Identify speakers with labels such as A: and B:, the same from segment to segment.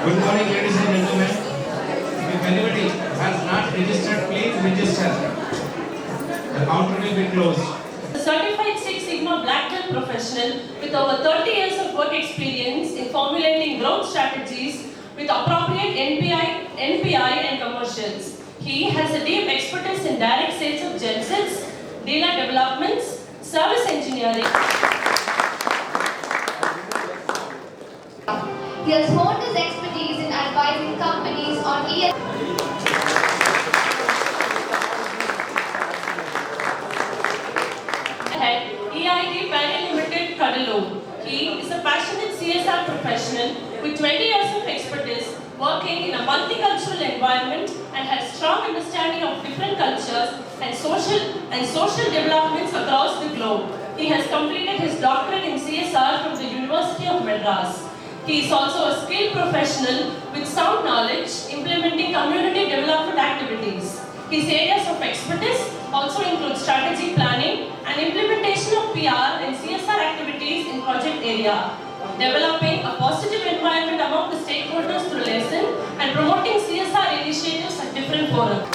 A: Good morning, ladies and gentlemen. If anybody has not registered, please register. The counter will be closed.
B: A certified Six Sigma Black Belt professional with over 30 years of work experience in formulating growth strategies with appropriate NPI and commercials. He has a deep expertise in direct sales of gensets, dealer developments, service engineering.
C: He has honed his expertise in advising companies on ESG.
B: EID Private Limited, Cuddalore. He is a passionate CSR professional with 20 years of expertise working in a multicultural environment and has strong understanding of different cultures and social developments across the globe. He has completed his doctorate in CSR from the University of Madras. He is also a skilled professional with sound knowledge implementing community development activities. His areas of expertise also include strategy planning and implementation of PR and CSR activities in project area, developing a positive environment among the stakeholders through lesson and promoting CSR initiatives at different forums.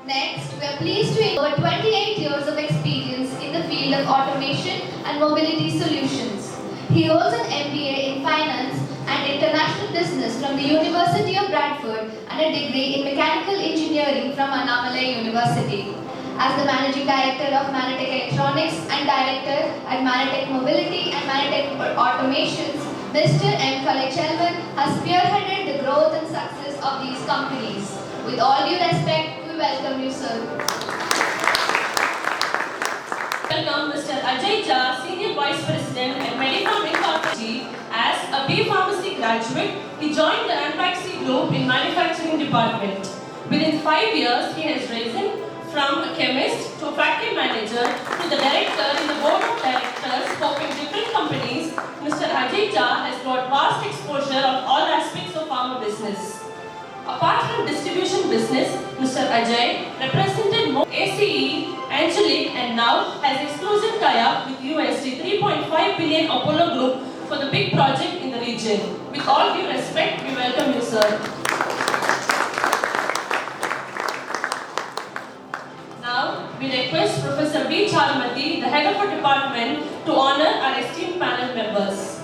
C: Next, we are pleased to invite over 28 years of experience in the field of automation and mobility solutions. He holds an MBA in Finance and International Business from the University of Bradford and a degree in Mechanical Engineering from Annamalai University. As the Managing Director of Manatech Electronics and Director at Manatech Mobility and Manatech Automations, Mr. M. Kalachelvan has spearheaded the growth and success of these companies. With all due respect, we welcome you, sir.
B: Welcome Mr. Ajay Jha, Senior Vice President at Medicom Incorporated. As a B Pharmacy graduate, he joined the Ampaxi Group in Manufacturing Department. Within 5 years, he has risen from a chemist to a factory manager to the director in the board of directors helping different companies. Mr. Ajay Jha has got vast exposure of all aspects of pharma business. Apart from distribution business, Mr. Ajay represented ACE, Angelic and now has exclusive tie-up with USD 3.5 billion Apollo Group for the big project in the region. With all due respect, we welcome you, sir. Now, we request Professor B. Charmati, the head of our department, to honor our esteemed panel members.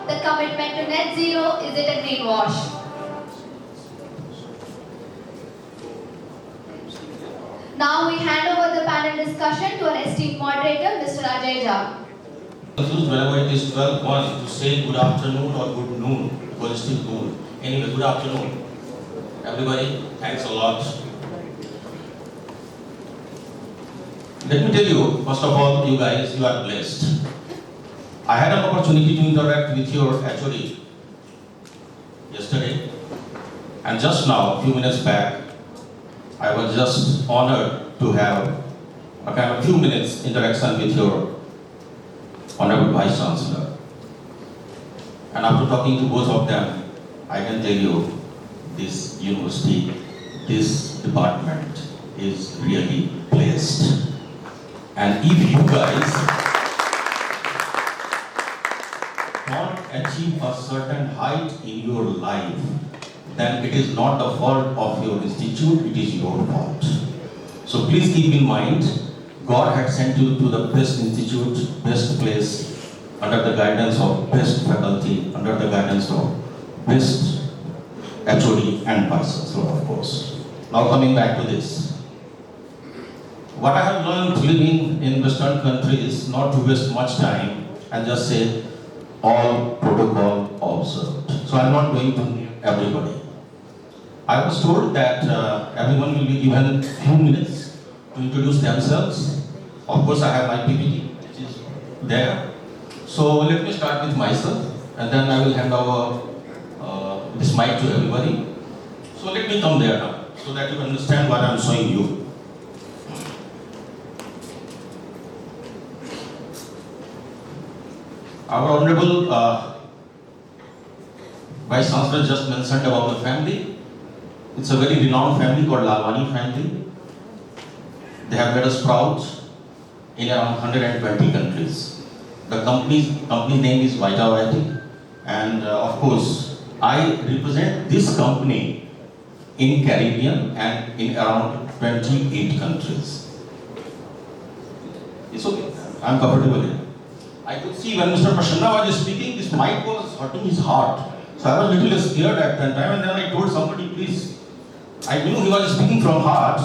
C: The commitment to net zero, is it a greenwash? Now we hand over the panel discussion to our esteemed moderator, Mr. Ajay Jha.
D: Whenever it is 12:01 to say good afternoon or good noon, because it's still noon. Anyway, good afternoon. Everybody, thanks a lot. Let me tell you, first of all, you guys, you are blessed. I had an opportunity to interact with your HOD yesterday, and just now, a few minutes back, I was just honored to have a kind of few minutes interaction with your Honorable Vice Chancellor. And after talking to both of them, I can tell you this university, this department is really blessed. And if you guys don't achieve a certain height in your life, then it is not the fault of your institute, it is your fault. So please keep in mind, God had sent you to the best institute, best place, under the guidance of best faculty, under the guidance of best HOD and Vice Chancellor, of course. Now coming back to this. What I have learned living in Western countries is not to waste much time and just say all protocol observed. So I'm not going to name everybody. I was told that everyone will be given a few minutes to introduce themselves. Of course, I have my PPT, which is there. So let me start with myself, and then I will hand over this mic to everybody. So let me come there now, so that you understand what I'm showing you. Our Honorable Vice Chancellor just mentioned about the family. It's a very renowned family called Lalwani family. They have made us proud in around 120 countries. The company's name is Vitavitic, and of course, I represent this company in Caribbean and in around 28 countries. It's okay. I'm comfortable here. I could see when Mr. Prasanna was speaking, this mic was hurting his heart. So I was a little scared at that time, and then I told somebody, please. I knew he was speaking from heart,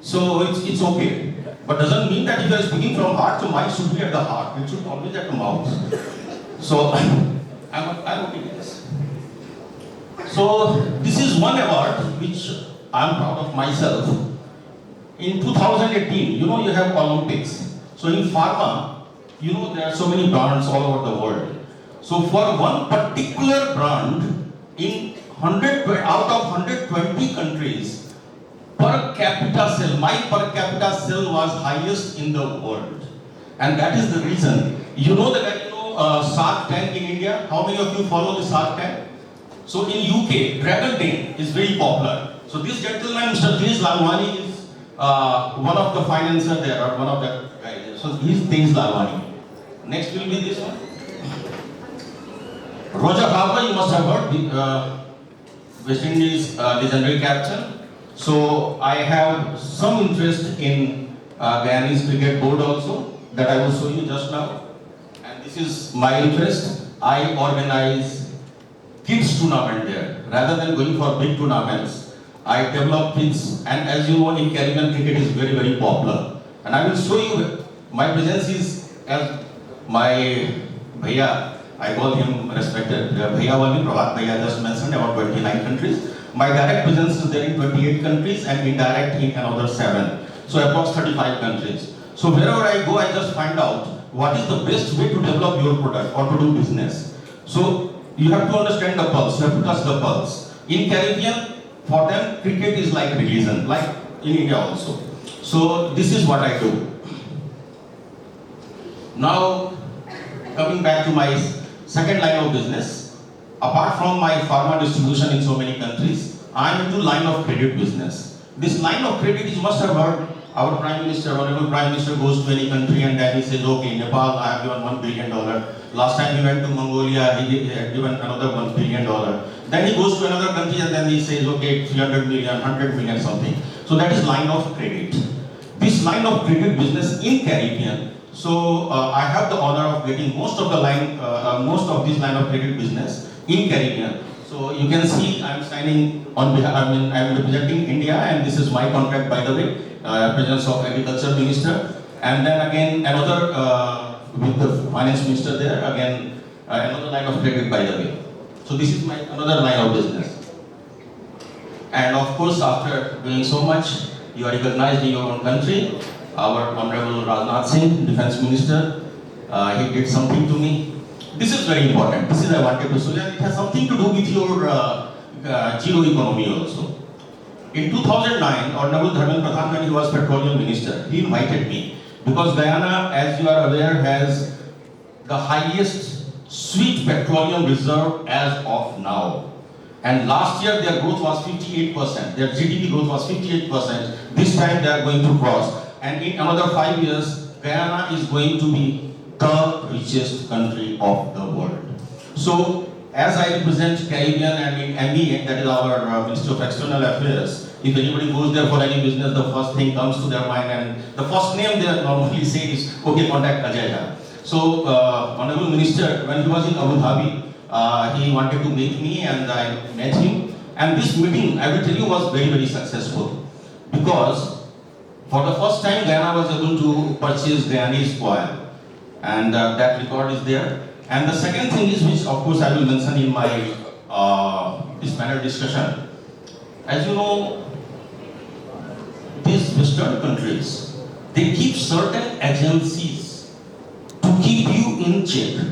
D: so it's okay. But doesn't mean that if you are speaking from heart, so mic should be at the heart. It should always at the mouth. So I'm okay with this. So this is one award which I'm proud of myself. In 2018, you have Olympics. So in pharma, there are so many brands all over the world. So for one particular brand, in out of 120 countries, per capita sale, my per capita sale was highest in the world. And that is the reason. Shark Tank in India? How many of you follow the Shark Tank? So in UK, Dragon Den is very popular. So this gentleman, Mr. James Lalwani, is one of the financiers there, or one of the guys. So he's James Lalwani. Next will be this one. Roger Fowler, you must have heard, West Indies legendary captain. So I have some interest in Guyanese Cricket Board also, that I will show you just now. And this is my interest. I organize kids tournament there. Rather than going for big tournaments, I develop kids. And as you know, in Caribbean cricket is very, very popular. And I will show you, my presence is as my bhaiya, I call him respected. Bhaiya Wali Prabhat Bhaiya just mentioned about 29 countries. My direct presence is there in 28 countries and indirect in another 7. So approx 35 countries. So wherever I go, I just find out what is the best way to develop your product or to do business. So you have to understand the pulse, you have to touch the pulse. In Caribbean, for them, cricket is like religion, like in India also. So this is what I do. Now, coming back to my second line of business, apart from my pharma distribution in so many countries, I am into line of credit business. This line of credit, you must have heard, our Prime Minister, Honorable Prime Minister goes to any country and then he says, okay, Nepal, I have given $1 billion. Last time he went to Mongolia, he had given another $1 billion. Then he goes to another country and then he says, okay, 300 million, 100 million, something. So that is line of credit. This line of credit business in Caribbean, so I have the honor of getting most of this line of credit business in Caribbean. So you can see I'm signing on behalf, I'm representing India, and this is my contract, by the way, presence of Agriculture Minister, and then again another with the Finance Minister there, again another line of credit, by the way. So this is my another line of business. And of course, after doing so much, you are recognized in your own country. Our Honorable Rajnath Singh, Defense Minister, he did something to me. This is very important. This is I wanted to show you. It has something to do with your zero economy also. In 2009, Honorable Dharmendra Pradhan, when he was Petroleum Minister, he invited me because Guyana, as you are aware, has the highest sweet petroleum reserve as of now. And last year their growth was 58%. Their GDP growth was 58%. This time they are going to cross. And in another 5 years, Guyana is going to be the richest country of the world. So, as I represent Caribbean and in MEA, that is our Ministry of External Affairs, if anybody goes there for any business, the first thing comes to their mind, and the first name they normally say is, okay, contact Ajay. So, Honorable Minister, when he was in Abu Dhabi, he wanted to meet me and I met him. And this meeting, I will tell you, was very, very successful because for the first time, Guyana was able to purchase Guyanese oil, and that record is there. And the second thing is, which of course I will mention in my this panel discussion. As you know, these Western countries, they keep certain agencies to keep you in check.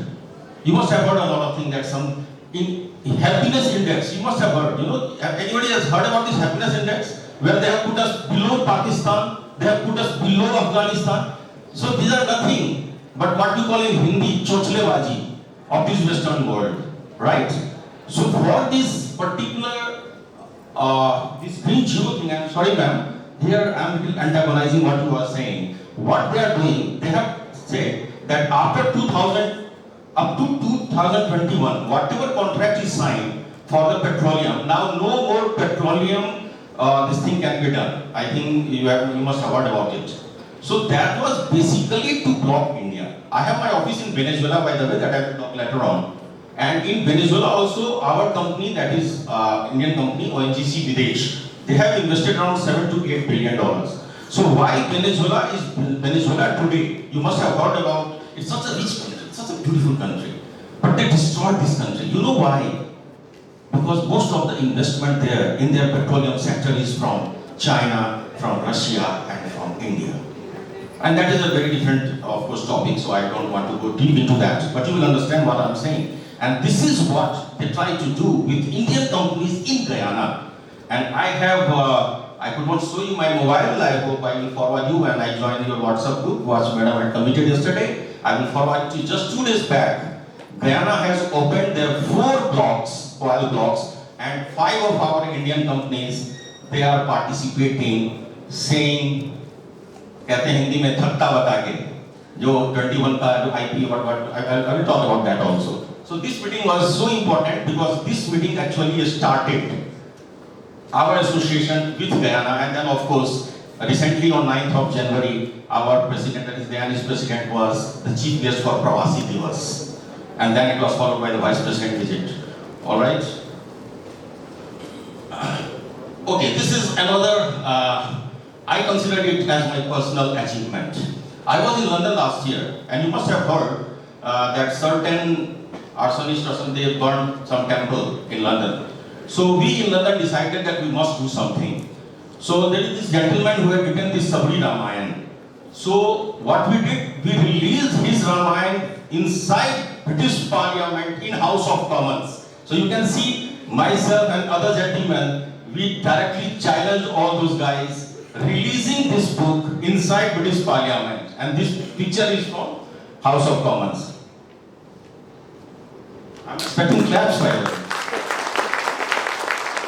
D: You must have heard a lot of things that some in happiness index, you must have heard, you know, anybody has heard about this happiness index where they have put us below Pakistan, they have put us below Afghanistan. So these are nothing but what we call in Hindi chochlebaji of this Western world, right? So for this particular this green zero thing, I'm sorry ma'am, here I'm antagonizing what you are saying. What they are doing, they have said that after 2000 up to 2021, whatever contract is signed for the petroleum, now no more petroleum this thing can be done. I think you must have heard about it. So that was basically to block India. I have my office in Venezuela, by the way, that I will talk later on. And in Venezuela also, our company, that is Indian company, ONGC Videsh, they have invested around $7 to $8 billion. So why Venezuela is Venezuela today? You must have heard about, it's such a rich country, it's such a beautiful country. But they destroyed this country. You know why? Because most of the investment there in their petroleum sector is from China, from Russia, and from India. And that is a very different, of course, topic, so I don't want to go deep into that, but you will understand what I'm saying. And this is what they try to do with Indian companies in Guyana. And I have, I could not show you my mobile, I hope I will forward you when I join your WhatsApp group, which Madam had committed yesterday. I will forward to you just 2 days back. Guyana has opened their 4 blocks, oil blocks, and 5 of our Indian companies, they are participating, saying, कहते हैं हिंदी में थकता बता के जो 21 का जो IP what I will talk about that also. So this meeting was so important because this meeting actually started our association with Guyana, and then of course recently on 9th of January our president, that is Guyanese president, was the chief guest for Pravasi Divas, and then it was followed by the vice president visit. All right. Okay, this is another. I consider it as my personal achievement. I was in London last year, and you must have heard that certain arsonists or something, they burned some temple in London. So we in London decided that we must do something. So there is this gentleman who had written this Sabri Ramayan. So what we did, we released his Ramayan inside British Parliament in House of Commons. So you can see myself and other gentlemen, we directly challenged all those guys releasing this book inside British Parliament, and this picture is from House of Commons. I'm expecting claps by the way.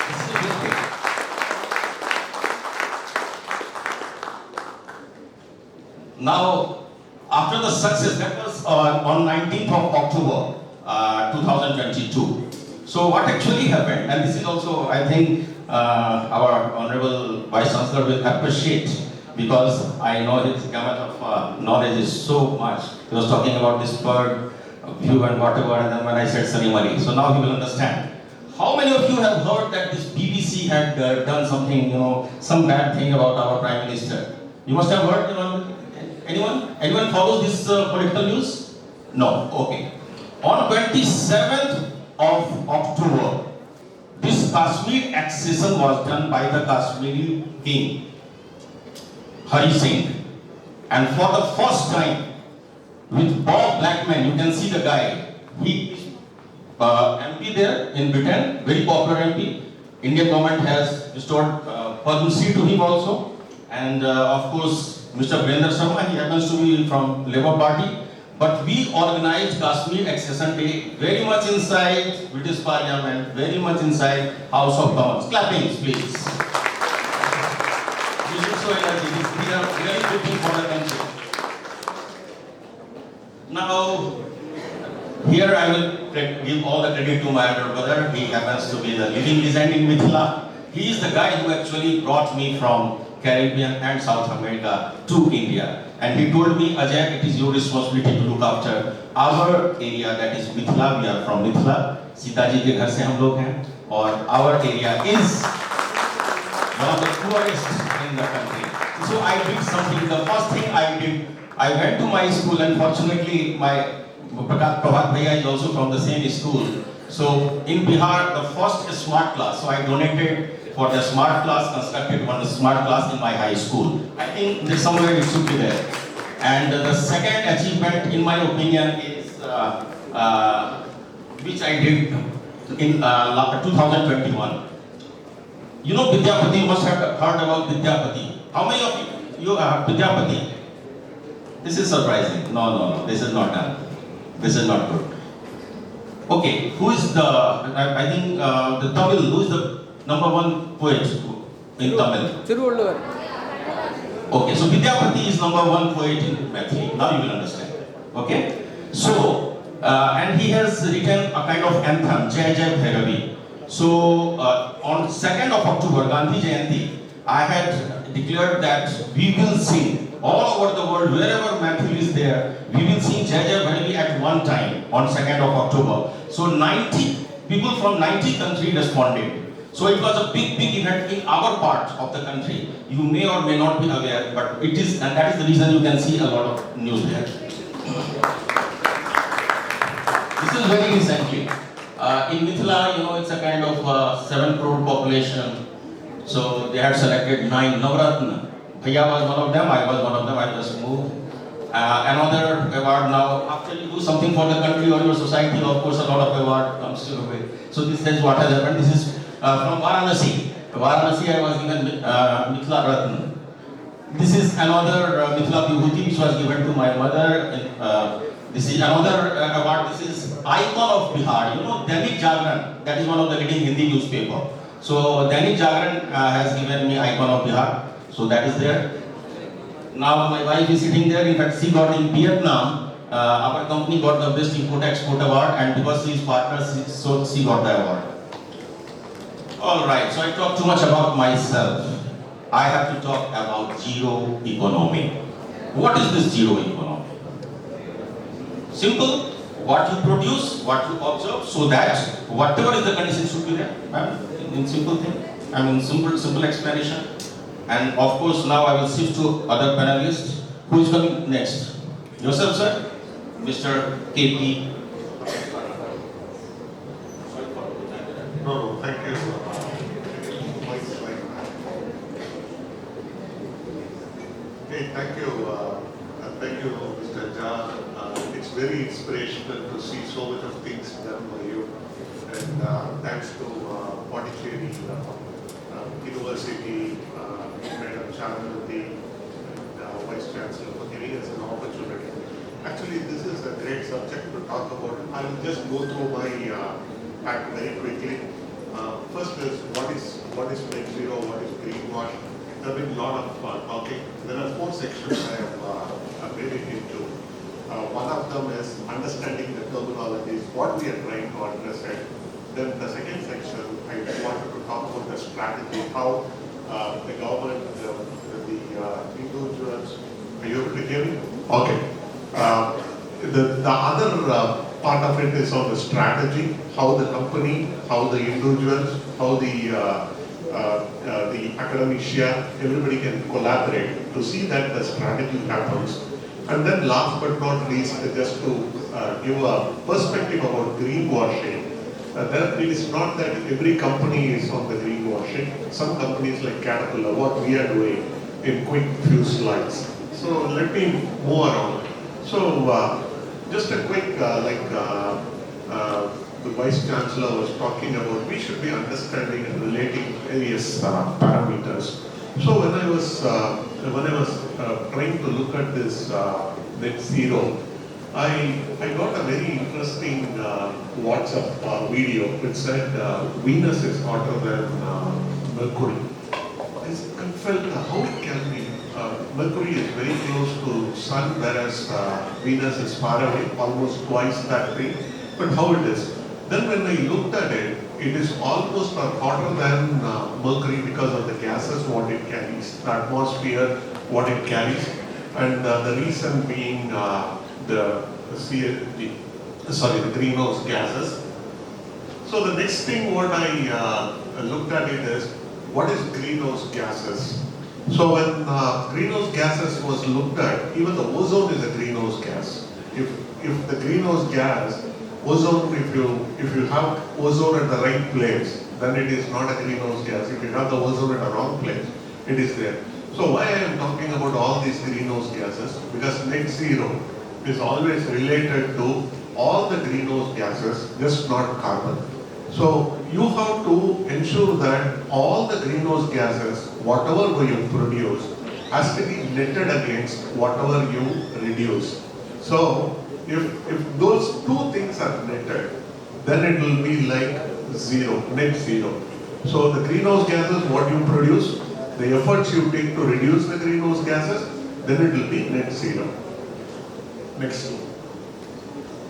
D: This is a big thing. Now, after the success, that was on 19th of October 2022. So what actually happened, and this is also, I think, our Honorable Vice Chancellor will appreciate, because I know his gamut of knowledge is so much. He was talking about this bird view and whatever, and then when I said ceremony, so now he will understand. How many of you have heard that this BBC had done something, you know, some bad thing about our Prime Minister? You must have heard, you know, anyone? Anyone follows this political news? No, okay. On 27th of October, this Kashmir accession was done by the Kashmiri king, Hari Singh. And for the first time, with Bob Blackman, you can see the guy, he is MP there in Britain, very popular MP. Indian government has restored Padma Shri to him also. And of course, Mr. Brender Sharma, he happens to be from Labour Party. But we organized Kashmir Accession Day very much inside British Parliament, very much inside House of Commons. Clappings, please. We should show energy. We are really looking for the country. Now, here I will give all the credit to my elder brother. He happens to be the living legend in Mithila. He is the guy who actually brought me from Caribbean and South America to India. And he told me, Ajay, it is your responsibility to look after our area, that is Mithila. We are from Mithila. Sita ji के घर से हम लोग हैं or our area is one of the poorest in the country. So I did something. The first thing I did, I went to my school, and fortunately my Prabhat Bhaiya is also from the same school. So in Bihar, the first smart class, so I donated for the smart class, constructed one smart class in my high school. I think that somewhere it should be there. And the second achievement, in my opinion, is which I did in 2021. You know Vidyapati, you must have heard about Vidyapati. How many of you have Vidyapati? This is surprising. No, this is not done. This is not good. Okay, who is the, I think the Tamil, who is the #1 poet in Tamil? Okay, so Vidyapati is #1 poet in Maithili. Now you will understand. Okay? So, and he has written a kind of anthem, Jai Jai Bhairavi. So, on 2nd of October, Gandhi Jayanti, I had declared that we will sing all over the world, wherever Maithili is there, we will sing Jai Jai Bhairavi at one time on 2nd of October. So 90 people from 90 countries responded. So it was a big event in our part of the country. You may or may not be aware, but it is, and that is the reason you can see a lot of news there. This is very recently. In Mithila, you know, it's a kind of 7 crore population. So they had selected 9 Navratna. Bhaiya was one of them, I was one of them, I just moved. Another award now, after you do something for the country or your society, of course a lot of award comes your way. So this is what has happened. This is from Varanasi. Varanasi, I was given Mithila Ratna. This is another Mithila Vibhuti which was given to my mother. This is another award. This is Icon of Bihar. You know, Dainik Jagran, that is one of the leading Hindi newspaper. So Dainik Jagran has given me Icon of Bihar. So that is there. Now my wife is sitting there. In fact, she got in Vietnam. Our company got the Best Import-Export Award, and because she is partner, so she got the award. All right, so I talked too much about myself. I have to talk about zero economy. What is this zero economy? Simple. What you produce, what you observe, so that whatever is the condition should be there. In simple thing. I mean, simple explanation. And of course, now I will shift to other panelists. Who is coming next? Yourself, sir? Mr. KP.
E: No, thank you. Okay, thank you, Mr. Jha. It's very inspirational to see so much of things done by you. And thanks to Pondicherry University, Madam Chandrati, and Vice Chancellor for giving us an opportunity. Actually, this is a great subject to talk about. I will just go through my act very quickly. First is what is net zero, what is greenwash. There have been a lot of talking. There are 4 sections I have made it into. One of them is understanding the terminologies, what we are trying to address it. Then the second section, I wanted to talk about the strategy, how the government, the individuals, are you able to hear me? Okay. The other part of it is on the strategy, how the company, how the individuals, how the academia, everybody can collaborate to see that the strategy happens. And then last but not least, just to give a perspective about greenwashing. It is not that every company is on the greenwashing. Some companies like Caterpillar, what we are doing in quick few slides. So let me move around. So just a quick, the Vice Chancellor was talking about, we should be understanding and relating various parameters. So when I was trying to look at this net zero, I got a very interesting WhatsApp video which said Venus is hotter than Mercury. I felt how it can be. Mercury is very close to Sun, whereas Venus is far away, almost twice that big. But how it is? Then when I looked at it, it is almost hotter than Mercury because of the gases what it carries, the atmosphere what it carries, and the reason being the greenhouse gases. So the next thing what I looked at it is, what is greenhouse gases? So when greenhouse gases was looked at, even the ozone is a greenhouse gas. If the greenhouse gas, ozone, if you have ozone at the right place, then it is not a greenhouse gas. If you have the ozone at the wrong place, it is there. So why I am talking about all these greenhouse gases? Because net zero is always related to all the greenhouse gases, just not carbon. So you have to ensure that all the greenhouse gases, whatever you produce, has to be netted against whatever you reduce. So if those two things are netted, then it will be like zero, net zero. So the greenhouse gases, what you produce, the efforts you take to reduce the greenhouse gases, then it will be net zero. Next.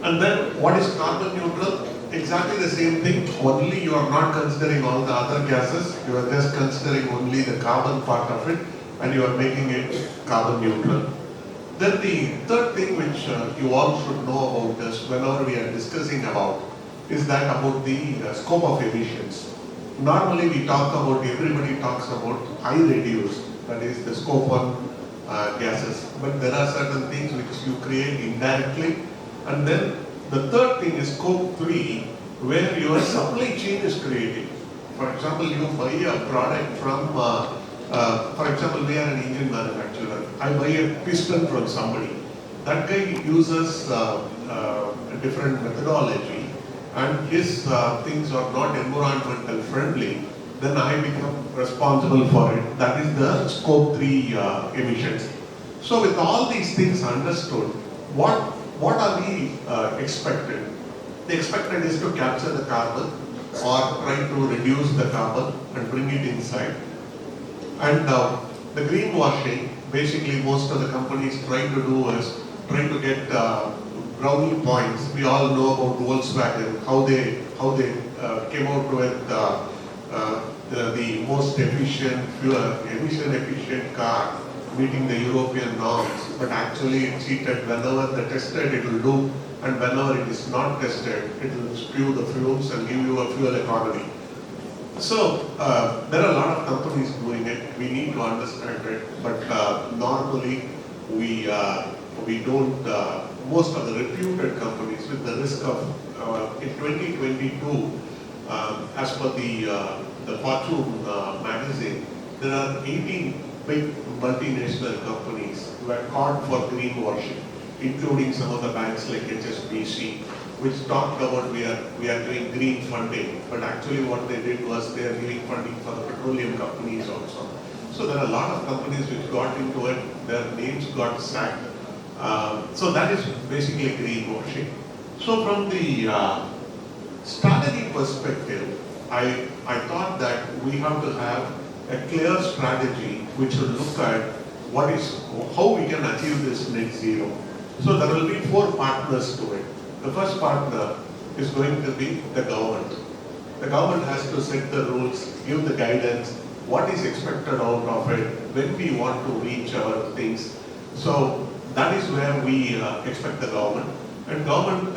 E: And then what is carbon neutral? Exactly the same thing, only you are not considering all the other gases, you are just considering only the carbon part of it, and you are making it carbon neutral. Then the third thing which you all should know about this whenever we are discussing about is that about the scope of emissions. Normally we talk about, everybody talks about high reduce, that is the scope 1 gases, but there are certain things which you create indirectly, and then the third thing is scope 3, where your supply chain is creating. For example, you buy a product from, for example, we are an engine manufacturer. I buy a piston from somebody. That guy uses a different methodology, and his things are not environmental friendly. Then I become responsible for it. That is the scope 3 emissions. So with all these things understood, what are we expected? The expected is to capture the carbon or try to reduce the carbon and bring it inside. And the greenwashing, basically most of the companies try to do is try to get brownie points. We all know about Volkswagen, how they came out with the most efficient fuel, emission efficient car, meeting the European norms, but actually it cheated. Whenever they tested, it will do, and whenever it is not tested, it will spew the fumes and give you a fuel economy. So there are a lot of companies doing it. We need to understand it, but normally we don't. Most of the reputed companies, with the risk of in 2022, as per the Fortune magazine, there are 18 big multinational companies who are caught for greenwashing, including some of the banks like HSBC, which talked about we are doing green funding, but actually what they did was they are giving funding for the petroleum companies also. So there are a lot of companies which got into it, their names got sacked. So that is basically greenwashing. So from the strategy perspective, I thought that we have to have a clear strategy which will look at how we can achieve this net zero. So there will be 4 partners to it. The first partner is going to be the government. The government has to set the rules, give the guidance, what is expected out of it, when we want to reach our things. So that is where we expect the government. And government,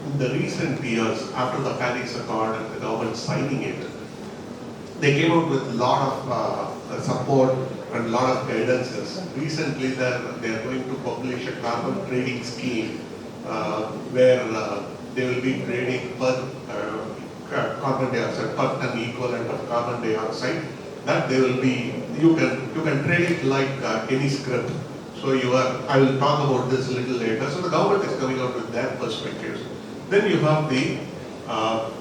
E: in the recent years, after the Paris Accord and the government signing it, they came out with a lot of support and a lot of guidances. Recently, they are going to publish a carbon trading scheme where they will be trading per carbon dioxide, per ton equivalent of carbon dioxide. That they will be, you can trade it like any script. So I will talk about this a little later. So the government is coming out with their perspectives. Then you have the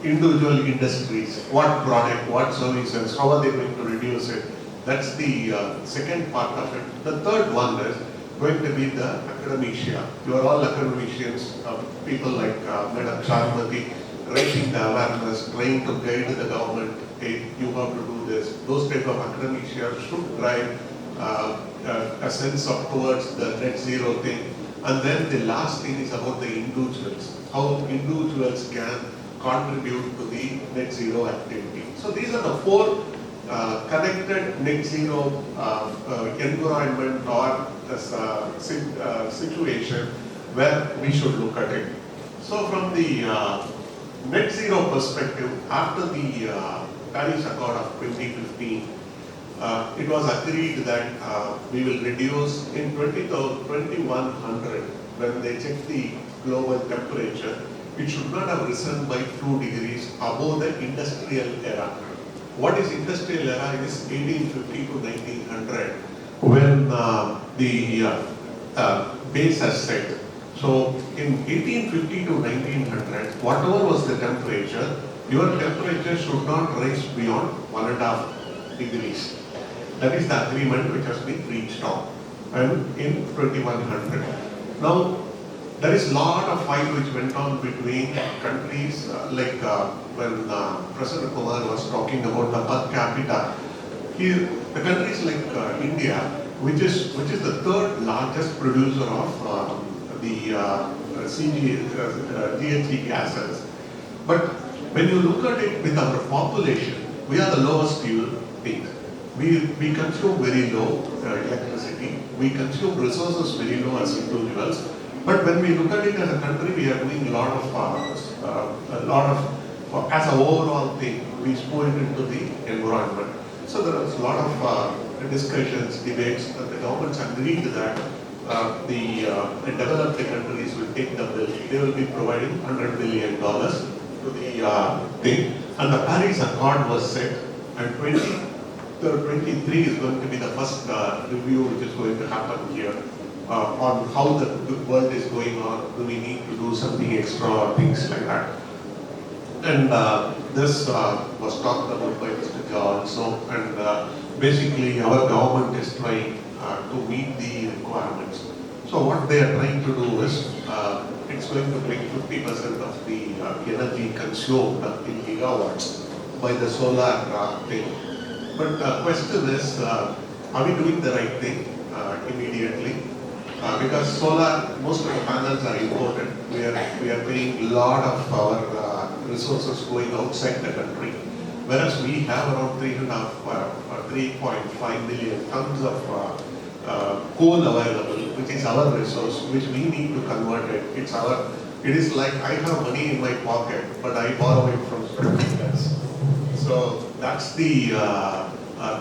E: individual industries, what product, what services, how are they going to reduce it? That's the second part of it. The third one is going to be the academia. You are all academicians, people like Madam Charmati, raising the awareness, trying to guide the government, hey, you have to do this. Those type of academia should drive a sense of towards the net zero thing. And then the last thing is about the individuals, how individuals can contribute to the net zero activity. So these are the 4 connected net zero environment or situation where we should look at it. So from the net zero perspective, after the Paris Accord of 2015, it was agreed that we will reduce in 2100, when they checked the global temperature, it should not have risen by 2 degrees above the industrial era. What is industrial era? It is 1850 to 1900, when the base has set. So in 1850 to 1900, whatever was the temperature, your temperature should not rise beyond 1.5 degrees. That is the agreement which has been reached on, and in 2100. Now, there is a lot of fight which went on between countries, when President Kumar was talking about the per capita. Here, the countries like India, which is the third largest producer of GHG gases. But when you look at it with our population, we are the lowest you think. We consume very low electricity, we consume resources very low as individuals, but when we look at it as a country, we are doing a lot of, as an overall thing, we spoil it into the environment. So there is a lot of discussions, debates, and the governments agreed that the developed countries will take the bill. They will be providing $100 billion to the thing, and the Paris Accord was set, and 2023 is going to be the first review which is going to happen here on how the world is going on. Do we need to do something extra or things like that? And this was talked about by Mr. George. So, and basically our government is trying to meet the requirements. So what they are trying to do is, it's going to bring 50% of the energy consumed in gigawatts by the solar thing. But the question is, are we doing the right thing immediately? Because solar, most of the panels are imported. We are paying a lot of our resources going outside the country. Whereas we have around 3.5 million tons of coal available, which is our resource, which we need to convert it. It is like I have money in my pocket, but I borrow it from strangers. So that's the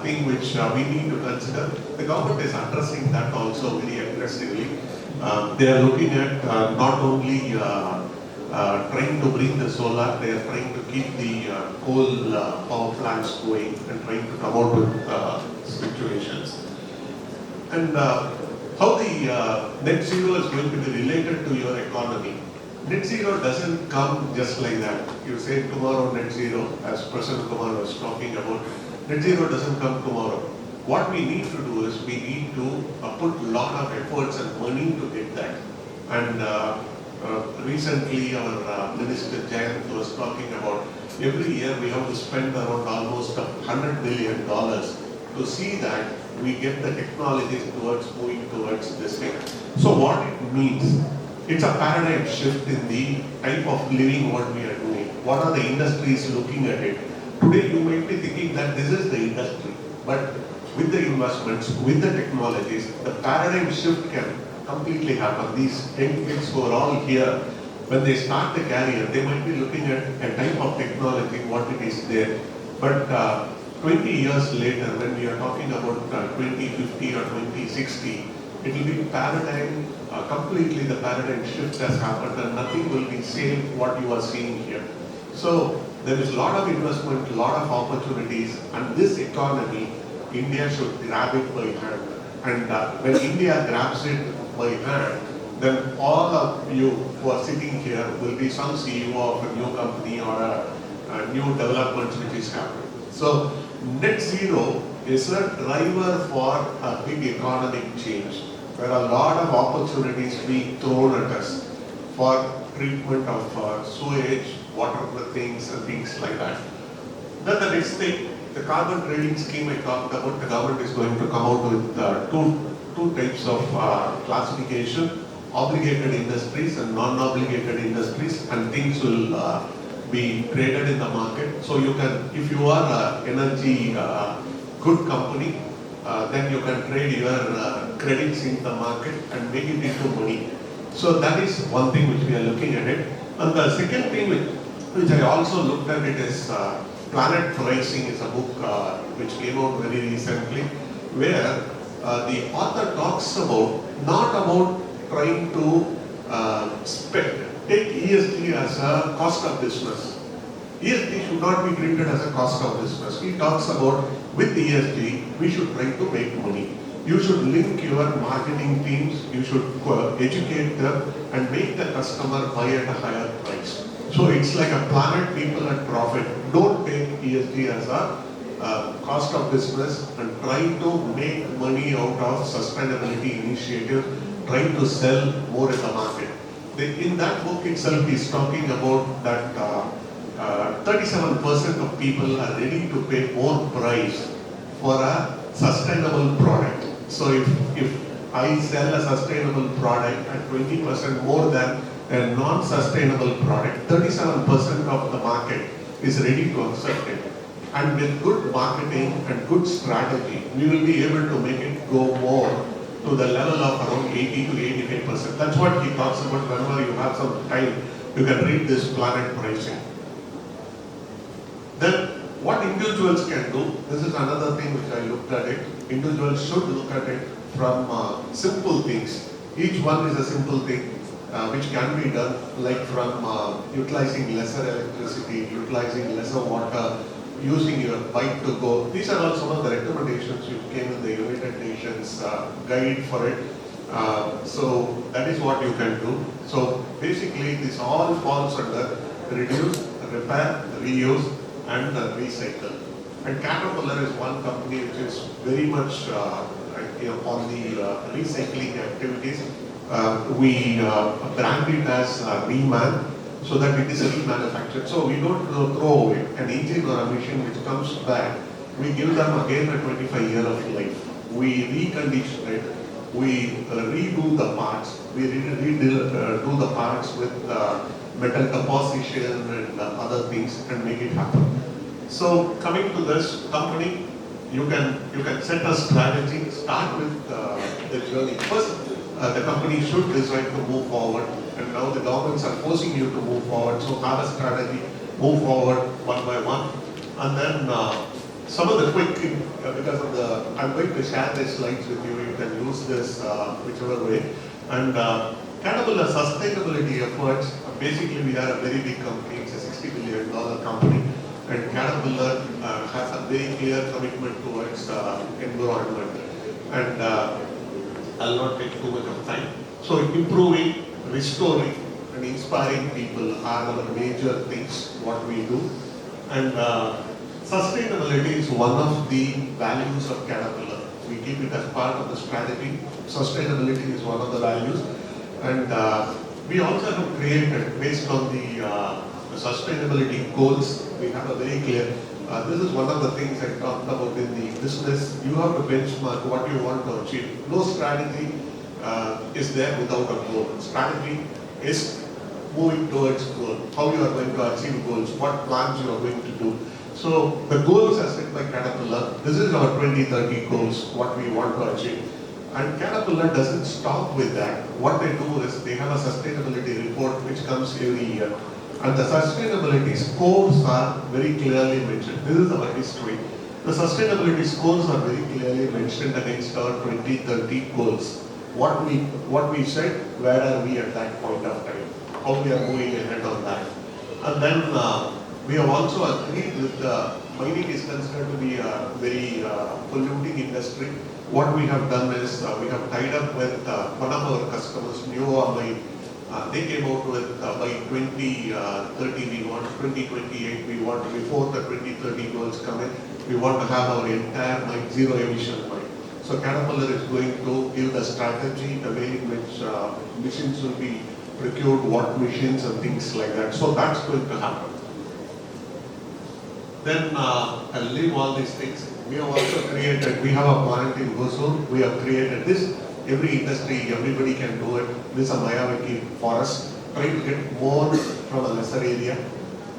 E: thing which we need to consider. The government is addressing that also very aggressively. They are looking at not only trying to bring the solar, they are trying to keep the coal power plants going and trying to come out with situations. And how the net zero is going to be related to your economy. Net zero doesn't come just like that. You say tomorrow net zero, as President Kumar was talking about. Net zero doesn't come tomorrow. What we need to do is we need to put a lot of efforts and money to get that. And recently our Minister Jayant was talking about every year we have to spend around almost $100 billion to see that we get the technologies towards moving towards this thing. So what it means, it's a paradigm shift in the type of living what we are doing. What are the industries looking at it? Today you might be thinking that this is the industry, but with the investments, with the technologies, the paradigm shift can completely happen. These young kids who are all here, when they start the career, they might be looking at a type of technology, what it is there. But 20 years later, when we are talking about 2050 or 2060, it will be paradigm, completely the paradigm shift has happened and nothing will be same what you are seeing here. So there is a lot of investment, a lot of opportunities, and this economy, India should grab it by hand. And when India grabs it by hand, then all of you who are sitting here will be some CEO of a new company or a new development which is happening. So net zero is a driver for a big economic change. There are a lot of opportunities being thrown at us for treatment of sewage, water things and things like that. Then the next thing, the carbon trading scheme I talked about, the government is going to come out with two types of classification, obligated industries and non-obligated industries, and things will be traded in the market. So you can, if you are an energy good company, then you can trade your credits in the market and make it into money. So that is one thing which we are looking at it. And the second thing which which I also looked at it as Planet Pricing is a book which came out very recently, where the author talks about not about trying to take ESG as a cost of business. ESG should not be treated as a cost of business. He talks about with ESG, we should try to make money. You should link your marketing teams, you should educate them and make the customer buy at a higher price. So it's like a planet, people and profit. Don't take ESG as a cost of business and try to make money out of sustainability initiative, trying to sell more in the market. In that book itself, he's talking about that 37% of people are ready to pay more price for a sustainable product. So if I sell a sustainable product at 20% more than a non-sustainable product, 37% of the market is ready to accept it. And with good marketing and good strategy, we will be able to make it go more to the level of around 80 to 85%. That's what he talks about. Whenever you have some time, you can read this Planet Pricing. Then what individuals can do, this is another thing which I looked at it. Individuals should look at it from simple things. Each one is a simple thing which can be done, like from utilizing lesser electricity, utilizing lesser water, using your bike to go. These are all some of the recommendations which came in the United Nations guide for it. So that is what you can do. So basically this all falls under reduce, repair, reuse and recycle. And Caterpillar is one company which is very much on the recycling activities. We brand it as Reman, so that it is remanufactured. So we don't throw away an engine or a machine which comes back. We give them again a 25-year of life. We recondition it. We redo the parts. We redo the parts with metal deposition and other things and make it happen. So coming to this company, you can set a strategy. Start with the journey. First, the company should decide to move forward, and now the governments are forcing you to move forward. So have a strategy, move forward one by one, and then some of the quick because of the I'm going to share the slides with you. You can use this whichever way. And Caterpillar sustainability efforts. Basically, we are a very big company. It's a $60 billion company. And Caterpillar has a very clear commitment towards environment. And I'll not take too much of time. So improving, restoring, and inspiring people are our major things, what we do. And sustainability is one of the values of Caterpillar. We keep it as part of the strategy. Sustainability is one of the values. And we also have created, based on the sustainability goals, we have a very clear, this is one of the things I talked about in the business. You have to benchmark what you want to achieve. No strategy is there without a goal. Strategy is moving towards goal. How you are going to achieve goals, what plans you are going to do. So the goals are set by Caterpillar. This is our 2030 goals, what we want to achieve. And Caterpillar doesn't stop with that. What they do is they have a sustainability report which comes every year. And the sustainability scores are very clearly mentioned. This is our history. The sustainability scores are very clearly mentioned against our 2030 goals. What we said, where are we at that point of time? How we are moving ahead on that. And then we have also agreed with mining is considered to be a very polluting industry. What we have done is we have tied up with one of our customers, Neoa Mine. They came out with by 2030 we want 2028 we want before the 2030 goals come in, we want to have our entire mine zero emission mine. So Caterpillar is going to give the strategy, the way in which machines will be procured, what machines and things like that. So that's going to happen. Then I'll leave all these things. We have also created, we have a plant in Hosur. We have created this. Every industry, everybody can do it. This is a Mayawaki forest. Try to get more from a lesser area.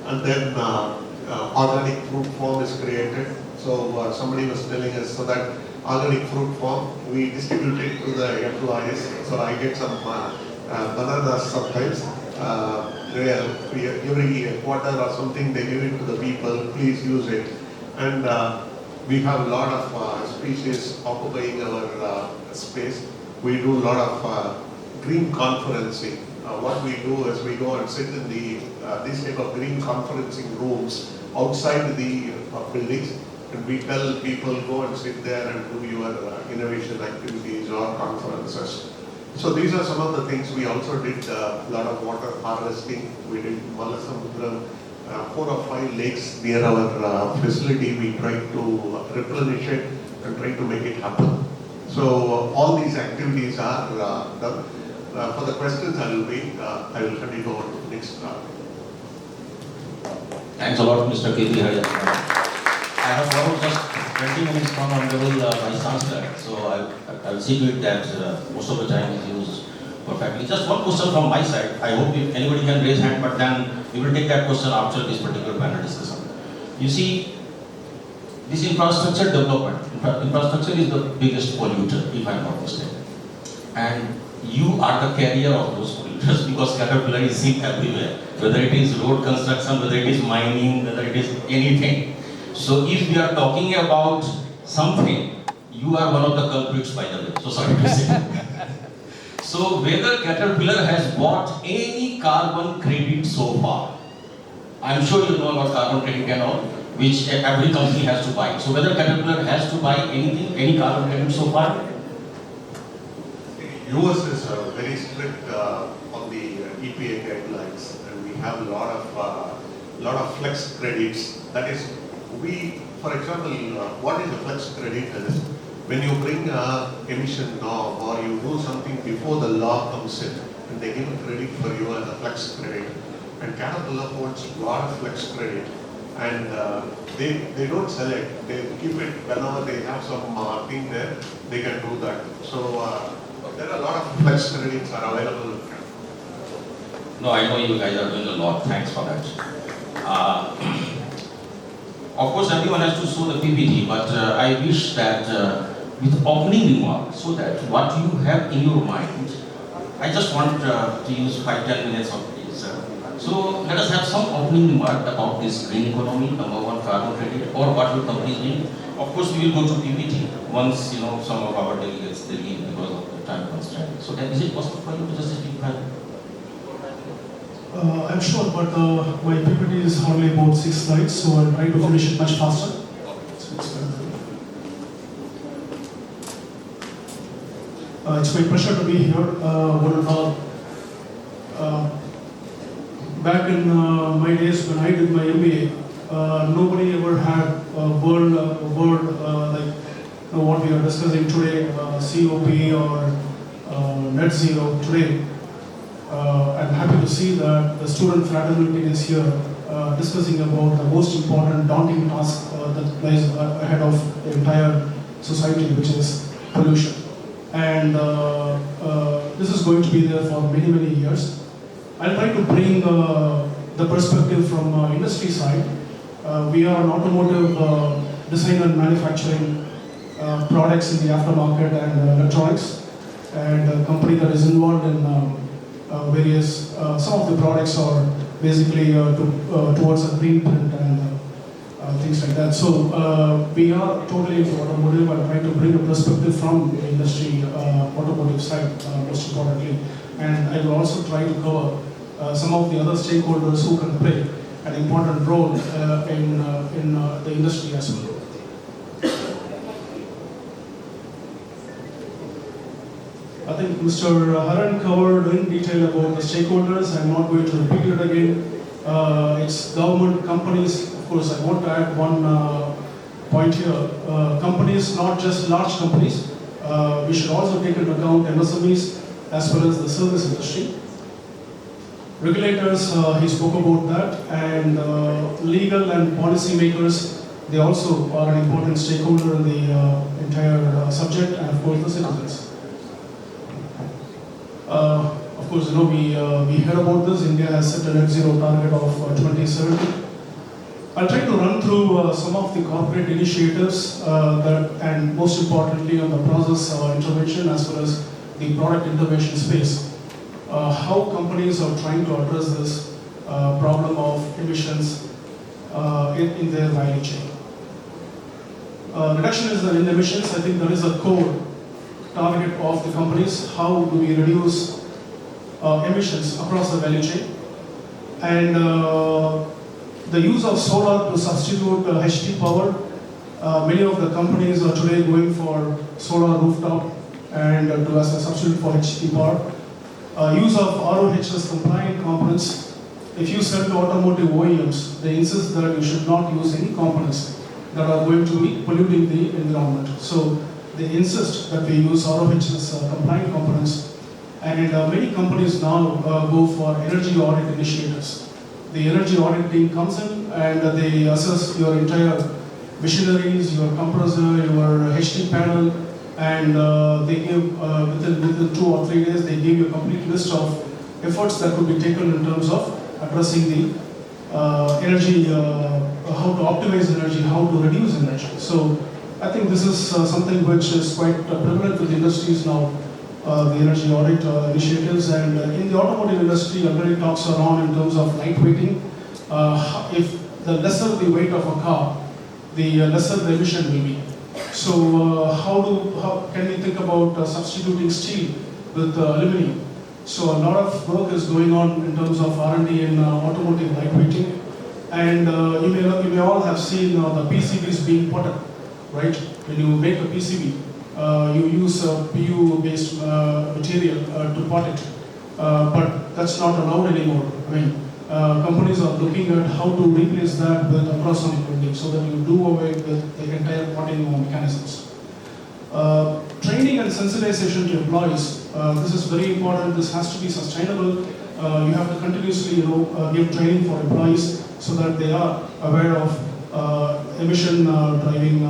E: And then organic fruit farm is created. So somebody was telling us, so that organic fruit farm, we distribute it to the employees. So I get some bananas sometimes. every quarter or something they give it to the people, please use it. And we have a lot of species occupying our space. We do a lot of green conferencing. What we do is we go and sit in these type of green conferencing rooms outside the buildings, and we tell people go and sit there and do your innovation activities or conferences. So these are some of the things. We also did a lot of water harvesting. We did Malasamudram, 4 or 5 lakes near our facility. We tried to replenish it and try to make it happen. So all these activities are done. For the questions, I will wait. I will continue on to the next.
D: Thanks a lot, Mr. K.B. Hari. I have borrowed just 20 minutes from Honorable Vice Chancellor, so I will see to it that most of the time is used perfectly. Just one question from my side. I hope if anybody can raise hand, but then we will take that question after this particular panel discussion. You see, this infrastructure development, infrastructure is the biggest polluter, if I am not mistaken. And you are the carrier of those polluters because Caterpillar is seen everywhere, whether it is road construction, whether it is mining, whether it is anything. So if we are talking about something, you are one of the culprits, by the way, so sorry to say. So whether Caterpillar has bought any carbon credit so far, I'm sure you know about carbon credit and all, which every company has to buy. So whether Caterpillar has to buy anything, any carbon credit so far?
E: US is very strict on the EPA guidelines, and we have a lot of flex credits. That is, for example, what is a flex credit is when you bring a emission norm or you do something before the law comes in, and they give a credit for you as a flex credit. And Caterpillar holds a lot of flex credit, and they don't sell it. They keep it whenever they have some thing there, they can do that. So there are a lot of flex credits are available.
D: No, I know you guys are doing a lot. Thanks for that. Of course, everyone has to show the PPT, but I wish that with opening remarks, so that what you have in your mind, I just want to use 5-10 minutes of this. So let us have some opening remark about this green economy, number one, carbon credit, or what your company is doing. Of course, we will go to PPT once some of our delegates they leave because of the time constraint. So is it possible for you to just speak?
F: I'm sure, but my PPT is only about 6 slides, so I'll try to finish it much faster. It's my pleasure to be here. Back in my days when I did my MBA, nobody ever had a word like what we are discussing today, COP or net zero today. I'm happy to see that the student fraternity is here discussing about the most important daunting task that lies ahead of the entire society, which is pollution. And this is going to be there for many, many years. I'll try to bring the perspective from industry side. We are an automotive design and manufacturing products in the aftermarket and electronics, and a company that is involved in various, some of the products are basically towards a green print and things like that. So we are totally into automotive and trying to bring a perspective from the industry, automotive side, most importantly. And I will also try to cover some of the other stakeholders who can play an important role in the industry as well. I think Mr. Haran covered in detail about the stakeholders. I'm not going to repeat it again. It's government, companies. Of course, I want to add one point here. Companies, not just large companies. We should also take into account MSMEs as well as the service industry. Regulators, he spoke about that, and legal and policy makers, they also are an important stakeholder in the entire subject, and of course the citizens. Of course, we heard about this. India has set a net zero target of 2070. I'll try to run through some of the corporate initiatives and most importantly on the process intervention as well as the product intervention space. How companies are trying to address this problem of emissions in their value chain. Reduction in emissions, I think that is a core target of the companies. How do we reduce emissions across the value chain? And the use of solar to substitute HT power. Many of the companies are today going for solar rooftop and to as a substitute for HT power. Use of RoHS compliant components. If you sell to automotive OEMs, they insist that you should not use any components that are going to be polluting the environment. So they insist that we use RoHS compliant components. And many companies now go for energy audit initiatives. The energy audit team comes in and they assess your entire machineries, your compressor, your HT panel, and they give within 2 or 3 days they give you a complete list of efforts that could be taken in terms of addressing the energy, how to optimize energy, how to reduce energy. So I think this is something which is quite prevalent with industries now, the energy audit initiatives, and in the automotive industry already talks are on in terms of lightweighting. If the lesser the weight of a car, the lesser the emission will be. So how can we think about substituting steel with aluminum? So a lot of work is going on in terms of R&D in automotive lightweighting, and you may all have seen the PCBs being potted, right? When you make a PCB, you use a PU-based material to pot it, but that's not allowed anymore. I mean, companies are looking at how to replace that with ultrasonic welding so that you do away with the entire potting mechanisms. Training and sensitization to employees. This is very important. This has to be sustainable. You have to continuously, give training for employees so that they are aware of emission driving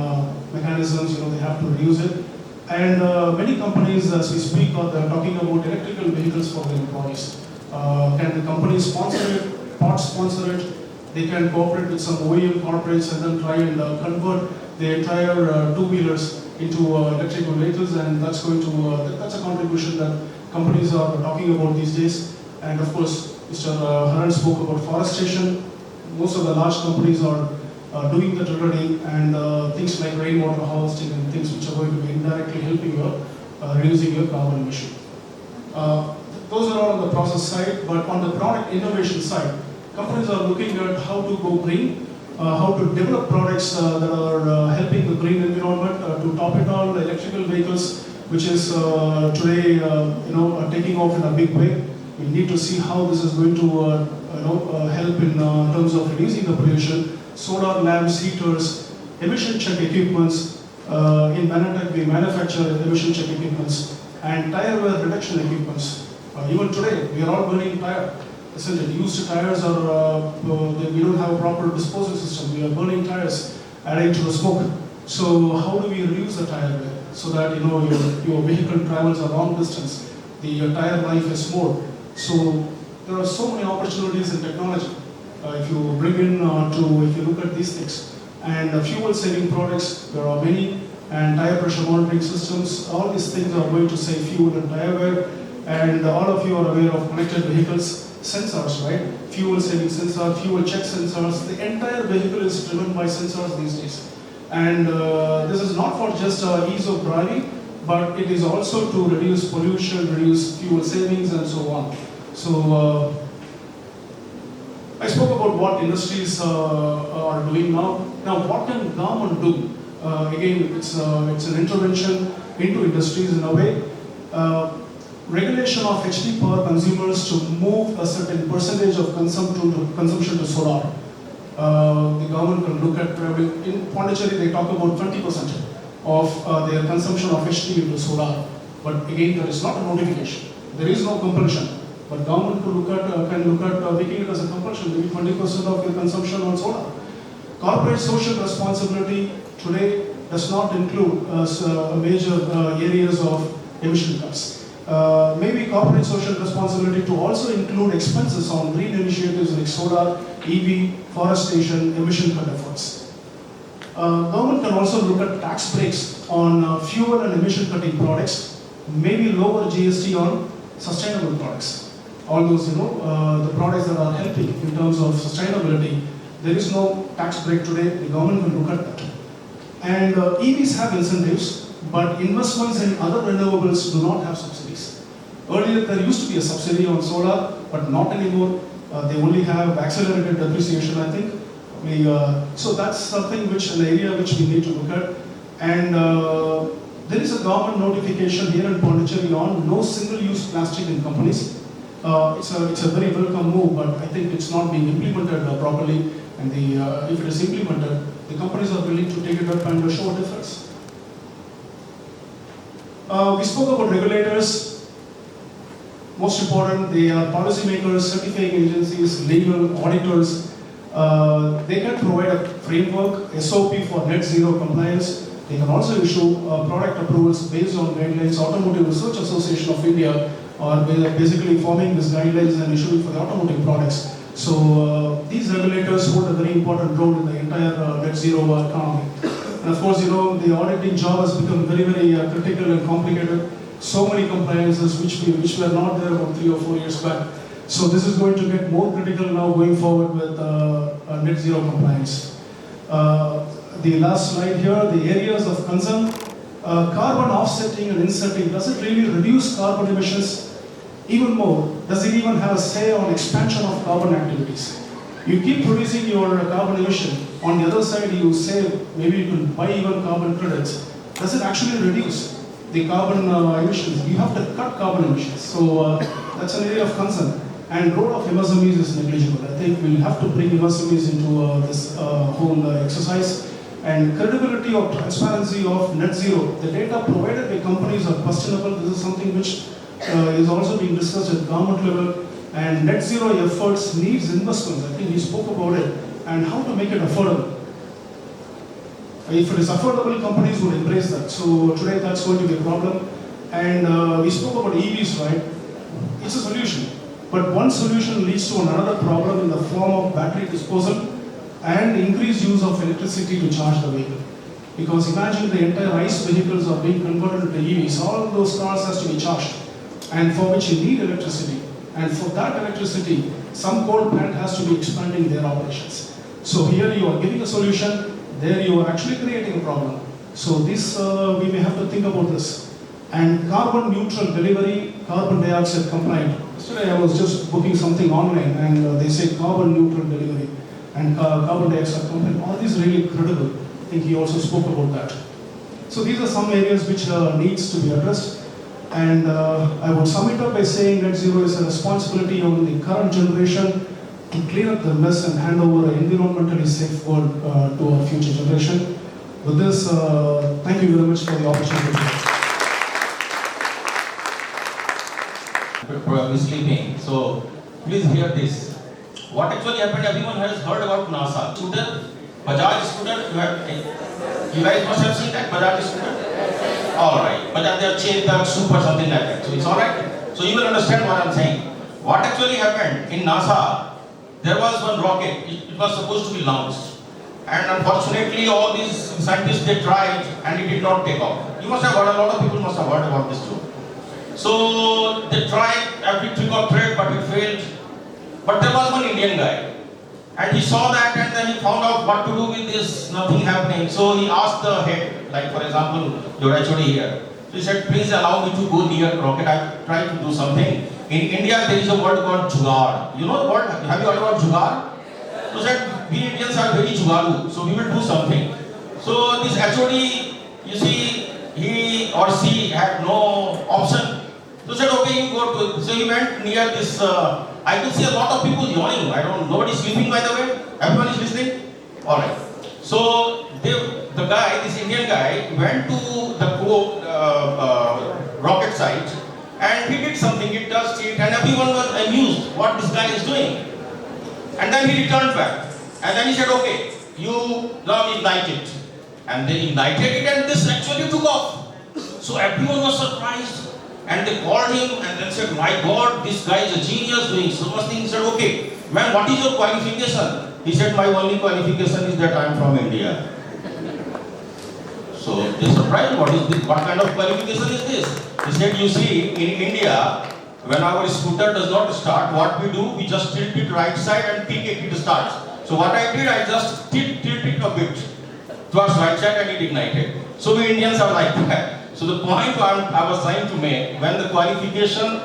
F: mechanisms. They have to reduce it. And many companies, as we speak, are talking about electrical vehicles for their employees. Can the company sponsor it, part sponsor it? They can cooperate with some OEM corporates and then try and convert the entire two-wheelers into electrical vehicles, and that's going to that's a contribution that companies are talking about these days. And of course, Mr. Haran spoke about forestation. Most of the large companies are doing that already, and things like rainwater harvesting and things which are going to be indirectly helping you reducing your carbon emission. Those are all on the process side, but on the product innovation side, companies are looking at how to go green, how to develop products that are helping the green environment. To top it all, electrical vehicles, which is today taking off in a big way. We need to see how this is going to help in terms of reducing the pollution. Solar lamps, heaters, emission check equipments. In Manhattan, we manufacture emission check equipments and tire wear reduction equipments. Even today, we are all burning tire. Isn't it? Used tires are, we don't have a proper disposal system. We are burning tires, adding to the smoke. So how do we reduce the tire wear so that your vehicle travels a long distance? The tire life is more. So there are so many opportunities in technology. If you bring in if you look at these things, and fuel saving products, there are many, and tire pressure monitoring systems. All these things are going to save fuel and tire wear. And all of you are aware of connected vehicles. Sensors, right? Fuel saving sensor, fuel check sensors. The entire vehicle is driven by sensors these days. And this is not for just ease of driving, but it is also to reduce pollution, reduce fuel savings, and so on. So I spoke about what industries are doing now. Now, what can government do? Again, it's an intervention into industries in a way. Regulation of HT power consumers to move a certain percentage of consumption to solar. The government can look at, in Pondicherry they talk about 20% of their consumption of HT into solar. But again, there is not a notification. There is no compulsion. But government can look at making it as a compulsion, maybe 20% of your consumption on solar. Corporate social responsibility today does not include major areas of emission cuts. Maybe corporate social responsibility to also include expenses on green initiatives like solar, EV, forestation, emission cut efforts. Government can also look at tax breaks on fuel and emission cutting products, maybe lower GST on sustainable products. all those, the products that are helping in terms of sustainability, there is no tax break today. The government will look at that. And EVs have incentives, but investments in other renewables do not have subsidies. Earlier, there used to be a subsidy on solar, but not anymore. They only have accelerated depreciation, I think. So that's something an area which we need to look at. And there is a government notification here in Pondicherry on no single-use plastic in companies. It's a very welcome move, but I think it's not being implemented properly. And if it is implemented, the companies are willing to take it up and show a difference. We spoke about regulators. Most important, they are policymakers, certifying agencies, legal auditors. They can provide a framework, SOP for net zero compliance. They can also issue product approvals based on guidelines. Automotive Research Association of India are basically forming these guidelines and issuing for the automotive products. So these regulators hold a very important role in the entire net zero economy. And of course, the auditing job has become very, very critical and complicated. So many compliances which were not there about 3 or 4 years back. So this is going to get more critical now going forward with net zero compliance. The last slide here, the areas of concern. Carbon offsetting and insetting, does it really reduce carbon emissions? Even more, does it even have a say on expansion of carbon activities? You keep producing your carbon emission. On the other side, you save, maybe you can buy even carbon credits. Does it actually reduce the carbon emissions? You have to cut carbon emissions. So that's an area of concern. And role of MSMEs is negligible. I think we'll have to bring MSMEs into this whole exercise. And credibility or transparency of net zero. The data provided by companies are questionable. This is something which is also being discussed at government level. And net zero efforts needs investments. I think we spoke about it. And how to make it affordable. If it is affordable, companies would embrace that. So today that's going to be a problem. And we spoke about EVs, right? It's a solution. But one solution leads to another problem in the form of battery disposal and increased use of electricity to charge the vehicle. Because imagine the entire ICE vehicles are being converted into EVs. All of those cars has to be charged, and for which you need electricity. And for that electricity, some coal plant has to be expanding their operations. So here you are giving a solution, there you are actually creating a problem. So this, we may have to think about this. And carbon neutral delivery, carbon dioxide compliant. Yesterday I was just booking something online and they say carbon neutral delivery and carbon dioxide compliant. All these really credible. I think he also spoke about that. So these are some areas which needs to be addressed. And I would sum it up by saying net zero is a responsibility of the current generation to clean up the mess and hand over an environmentally safe world to our future generation. With this, thank you very much for the opportunity.
D: Probably sleeping. So please hear this. What actually happened? Everyone has heard about NASA. Scooter, Bajaj scooter. You guys must have seen that Bajaj scooter. All right. Bajaj, they have changed the super something like that. So it's all right. So you will understand what I'm saying. What actually happened in NASA? There was one rocket. It was supposed to be launched, and unfortunately, all these scientists they tried, and it did not take off. You must have heard. A lot of people must have heard about this too. So they tried every trick or trade, but it failed. But there was one Indian guy, and he saw that, and then he found out what to do with this, nothing happening. So he asked the head, like for example, your HOD here. So he said, please allow me to go near the rocket. I tried to do something. In India, there is a word called jugaad. You know the word? Have you heard about jugaad? So he said, we Indians are very jugaadu, so we will do something. So this HOD, you see, he or she had no option. So he said, okay, you go to. So he went near this. I could see a lot of people yawning. I don't know. Nobody's sleeping, by the way. Everyone is listening. All right. So the guy, this Indian guy, went to the rocket site, and he did something. He touched it, and everyone was amused what this guy is doing. And then he returned back, and then he said, okay, you now ignite it. And they ignited it, and this actually took off. So everyone was surprised. And they called him and then said, my God, this guy is a genius doing so much things. He said, okay, man, what is your qualification? He said, my only qualification is that I am from India. So they surprised, what is this? What kind of qualification is this? He said, you see, in India, When our scooter does not start, what we do, we just tilt it right side and click it starts. So what I did, I just tilt it a bit towards right side and it ignited. So we Indians are like that. So the point I was trying to make, when the qualification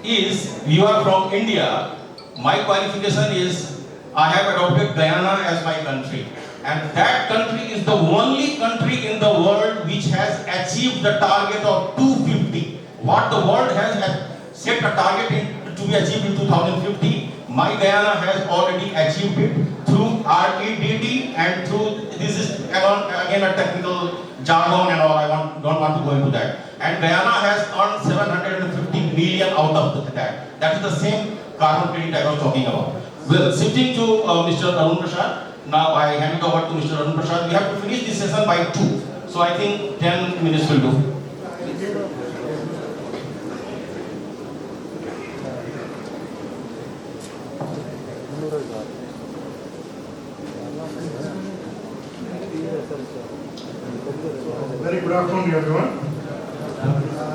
D: is, you are from India, my qualification is, I have adopted Guyana as my country. And that country is the only country in the world which has achieved the target of 250. What the world has set a target to be achieved in 2050, my Guyana has already achieved it through REDD and through, this is again a technical jargon and all, I don't want to go into that. And Guyana has earned 750 million out of that. That is the same carbon credit I was talking about. Well, shifting to Mr. Arun Prasad, now I hand it over to Mr. Arun Prasad. We have to finish this session by 2. So I think 10 minutes will do.
G: Very good afternoon, everyone.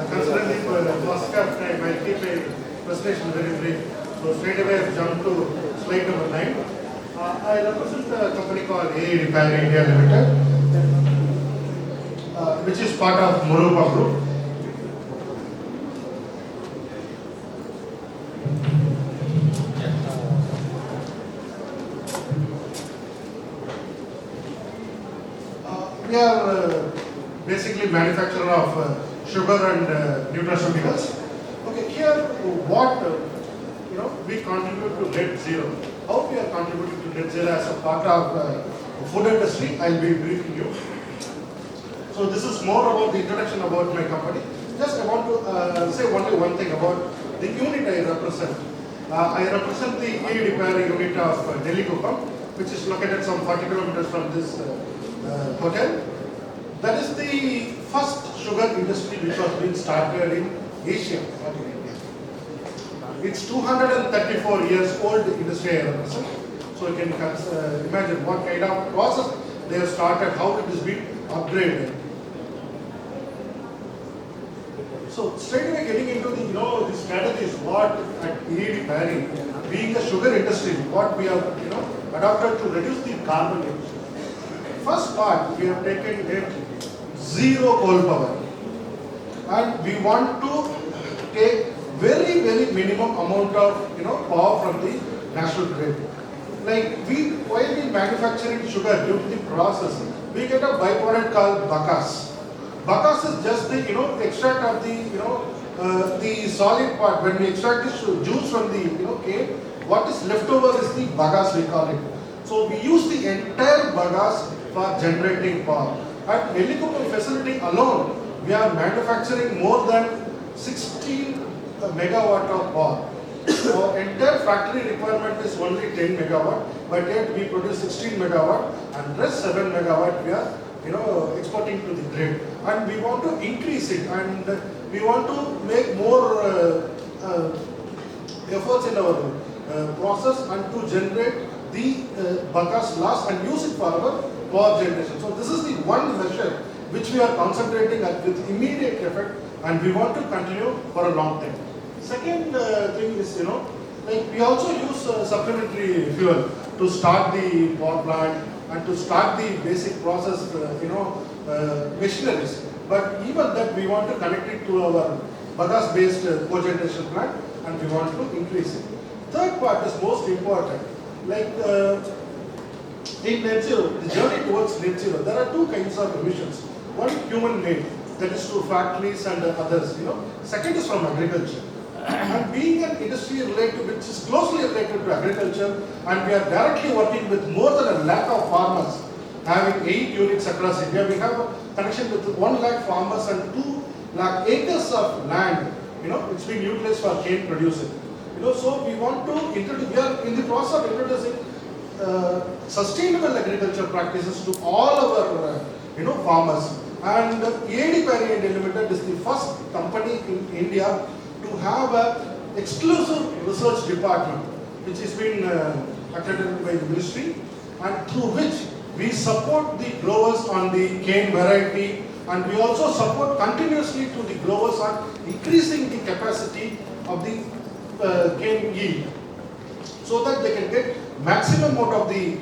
G: Considering the first cut time, I'll keep a presentation very brief. So straight away, I've jumped to slide number 9. I represent a company called AA Repair India Limited, which is part of Murupa Group. We are basically manufacturer of sugar and nutraceuticals. Okay, here what we contribute to net zero. How we are contributing to net zero as a part of food industry, I'll be briefing you. So this is more about the introduction about my company. Just I want to say only one thing about the unit I represent. I represent the repair unit of Delhi Kupam, which is located some 40 kilometers from this hotel. That is the first sugar industry which was being started in Asia, not in India. It's 234 years old industry I represent. So you can imagine what kind of process they have started, how it is being upgraded. So straight away getting into the the strategies what at ED Barry, being the sugar industry, what we have adopted to reduce the carbon emission. First part we have taken it zero coal power, and we want to take very minimum amount of power from the national grid. Like while we manufacturing sugar due to the process, we get a byproduct called bagasse. Bagasse is just the extract of the solid part. When we extract the juice from the cane, what is left over is the bagasse, we call it. So we use the entire bagasse for generating power. At Helicopter facility alone, we are manufacturing more than 16 megawatt of power. Our entire factory requirement is only 10 megawatt, but yet we produce 16 megawatt, and rest 7 megawatt we are exporting to the grid. And we want to increase it, and we want to make more efforts in our process and to generate the bagasse loss and use it for our power generation. So this is the one measure which we are concentrating at with immediate effect, and we want to continue for a long time. Second thing is, like we also use supplementary fuel to start the power plant and to start the basic process, machineries. But even that we want to connect it to our bagasse-based cogeneration plant, and we want to increase it. Third part is most important. Like in net zero, the journey towards net zero, there are two kinds of emissions. One human-made, that is to factories and others. Second is from agriculture. And being an industry related, which is closely related to agriculture, and we are directly working with more than 1 lakh of farmers, having 8 units across India. We have a connection with 1 lakh farmers and 2 lakh acres of land. It's being utilized for cane producing. So we want to introduce. We are in the process of introducing sustainable agriculture practices to all our farmers. And EAD Parry India Limited is the first company in India to have an exclusive research department, which has been accredited by the ministry, and through which we support the growers on the cane variety, and we also support continuously to the growers on increasing the capacity of the cane yield, so that they can get maximum out of the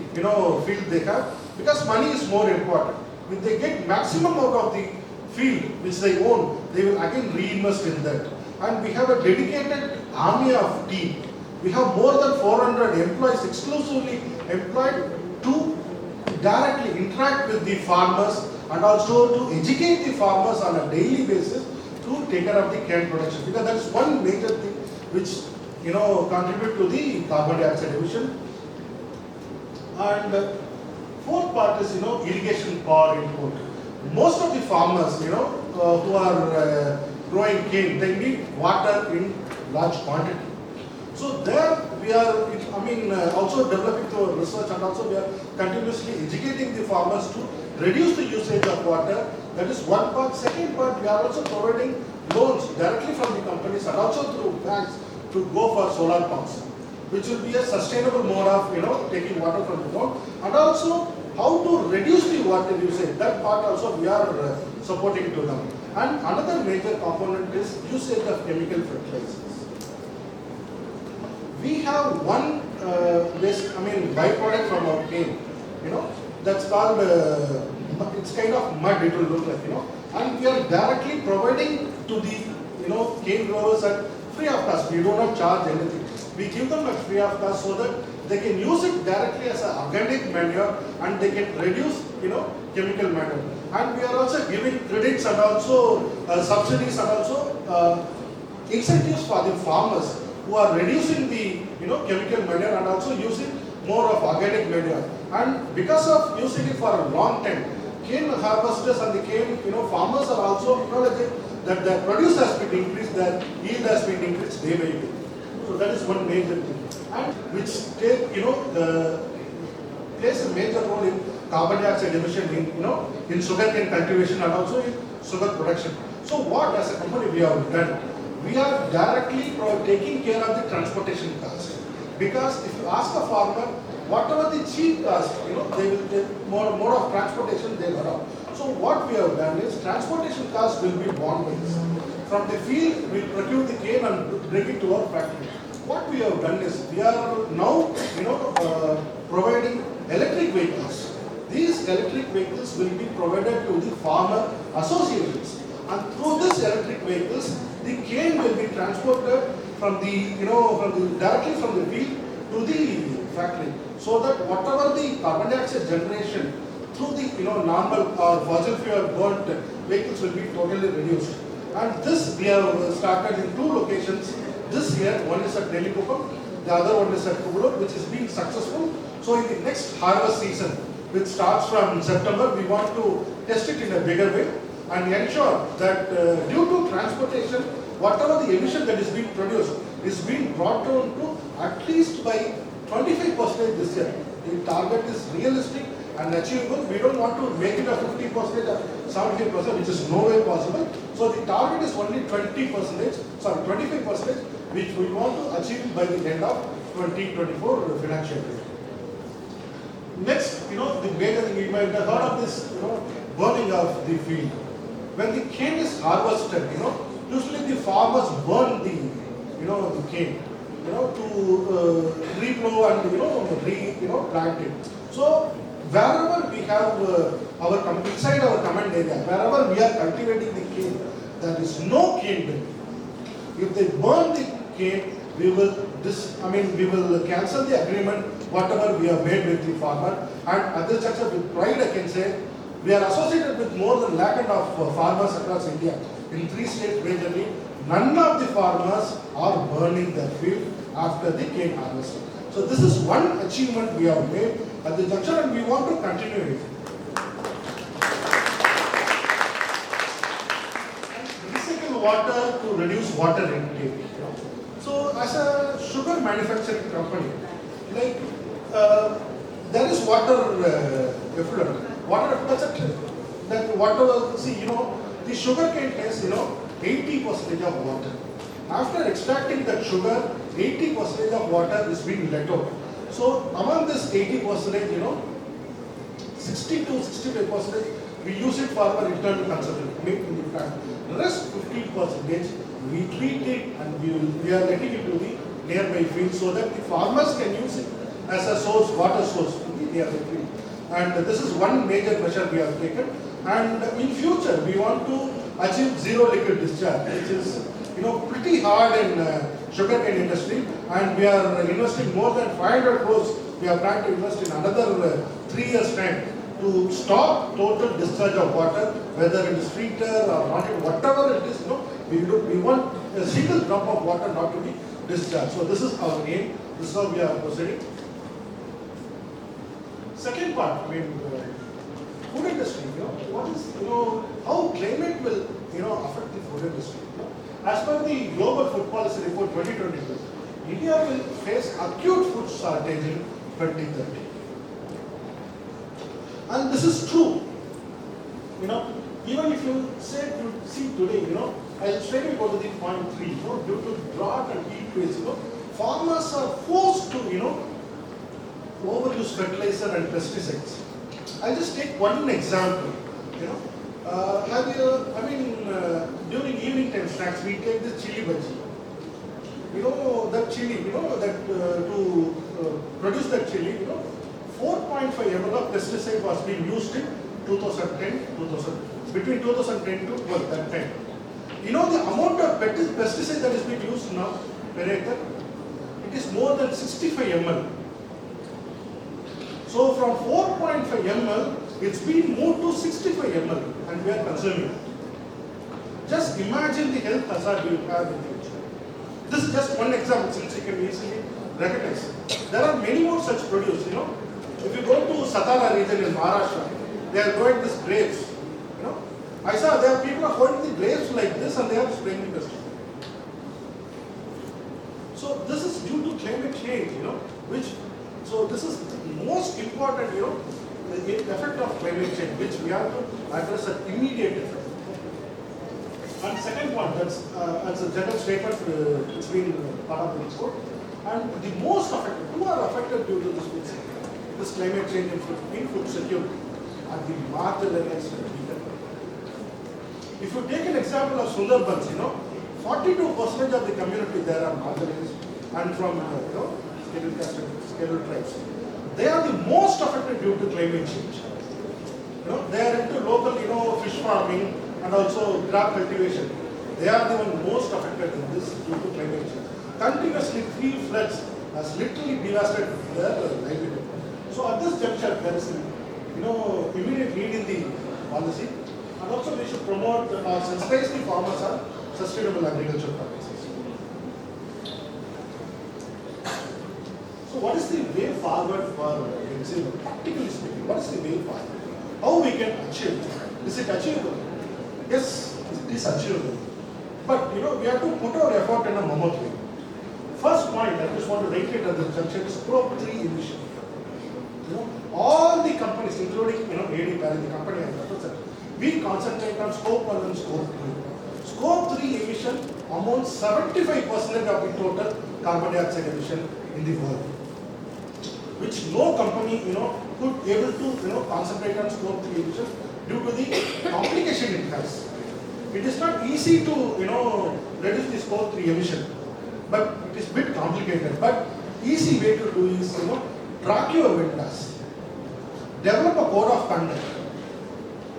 G: field they have, because money is more important. If they get maximum out of the field which they own, they will again reinvest in that. And we have a dedicated army of team. We have more than 400 employees exclusively employed to directly interact with the farmers and also to educate the farmers on a daily basis to take care of the cane production, because that is one major thing which contribute to the carbon dioxide emission. And fourth part is irrigation power input. Most of the farmers who are growing cane, they need water in large quantity. So there we are, also developing through research, and also we are continuously educating the farmers to reduce the usage of water. That is one part. Second part, we are also providing loans directly from the companies and also through banks to go for solar pumps, which will be a sustainable mode of taking water from the ground, and also how to reduce the water usage. That part also we are supporting to them. And another major component is usage of chemical fertilizers. We have one byproduct from our cane, that's called, it's kind of mud, it will look like, and we are directly providing to the, cane growers at free of cost. We do not charge anything. We give them at free of cost so that they can use it directly as an organic manure and they can reduce, chemical manure. And we are also giving credits and also subsidies and also incentives for the farmers who are reducing the chemical manure and also using more of organic manure. And because of using it for a long time, cane harvesters and the cane farmers are also acknowledging that their produce has been increased, their yield has been increased day by day. So that is one major thing, and which plays a major role in carbon dioxide emission in sugarcane cultivation and also in sugar production. So what as a company we have done? We are directly taking care of the transportation cost, because if you ask a farmer, whatever the cheap cost, they will take more of transportation they will have. So what we have done is transportation cost will be borne by us. From the field, we procure the cane and bring it to our factory. What we have done is we are now providing electric vehicles. These electric vehicles will be provided to the farmer associations, and through these electric vehicles, the cane will be transported from the directly from the field to the factory, so that whatever the carbon dioxide generation through the normal or fossil fuel burnt vehicles will be totally reduced. And this we have started in 2 locations this year. One is at Delhi, the other one is at Kubalur, which is being successful. So in the next harvest season, which starts from September, we want to test it in a bigger way and ensure that due to transportation, whatever the emission that is being produced is being brought down to at least by 25% this year. The target is realistic and achievable. We don't want to make it a 50% or 70%, which is no way possible. So the target is only 25%, which we want to achieve by the end of 2024 financial year. Next, the major thing, you might have heard of this, burning of the field. When the cane is harvested, usually the farmers burn the cane, to replow and plant it. So wherever we have inside our command area, wherever we are cultivating the cane, there is no cane bin. If they burn the cane, we will cancel the agreement whatever we have made with the farmer. And at this juncture, with pride I can say, we are associated with more than 100,000 of farmers across India in 3 states majorly. None of the farmers are burning their field after the cane harvesting. So this is one achievement we have made at the junction, and we want to continue it. And recycle water to reduce water intake. So as a sugar manufacturing company, there is water effluent. That water, the sugar cane has 80% of water. After extracting that sugar, 80% of water is being let out. So among this 80%, 60 to 65% we use it for our internal consumption. In fact, the rest 15% we treat it and we are letting it to the nearby field so that the farmers can use it as a source, water source to the nearby field. And this is one major measure we have taken. And in future, we want to achieve zero liquid discharge, which is pretty hard in sugarcane industry. And we are investing more than 500 crores. We are planning to invest in another 3 years' time to stop total discharge of water, whether it is filter or not, whatever it is. We want a single drop of water not to be discharged. So this is our aim. This is how we are proceeding. Second part, food industry. What is how climate will affect the food industry. As per the Global Food Policy Report 2022, India will face acute food shortage in 2030. And this is true. Even if you see today, I'll straight away go to the point 3. Due to drought and heat waves, farmers are forced to, overuse fertilizer and pesticides. I'll just take one example. During evening time snacks, we take this chili bhaji. That chili, to produce that chili, 4.5 ml of pesticide was being used in 2010, between 2010 to 12, that time. The amount of pesticide that is being used now per acre, it is more than 65 ml. So from 4.5 ml, it's been moved to 65 ml and we are consuming it. Just imagine the health hazard we will have in the future. This is just one example since you can easily recognize. There are many more such produce, If you go to Satara region in Maharashtra, they are growing these grapes. I saw there are people are holding the grapes like this and they are spraying the pesticide. So this is due to climate change, so this is the most important, the effect of climate change, which we have to address an immediate effect. And second point, that's as a general statement, it's been part of the report. And the most affected, who are affected due to this climate change in food security, are the marginalized people. If you take an example of Sundarbans, 42% of the community there are marginalized and from scheduled tribes. They are the most affected due to climate change. They are into local, fish farming and also crop cultivation. They are the one most affected in this due to climate change. Continuously 3 floods has literally devastated their livelihood. So at this juncture, there is immediate need in the policy, and also we should promote or sensitize the farmers on sustainable agriculture practices. So what is the way forward for practically speaking? What is the way forward? How we can achieve? Is it achievable? Yes, it is achievable. But we have to put our effort in a mammoth way. First point, I just want to reiterate at this junction is Scope 3 emission. All the companies, including AD Parry, the company I represent, we concentrate on Scope 1 and Scope 3. Scope 3 emission amounts 75% of the total carbon dioxide emission in the world, which no company could able to concentrate on Scope 3 emission due to the complication it has. It is not easy to reduce the Scope 3 emission, but it is a bit complicated. But easy way to do is track your vendors, develop a code of conduct,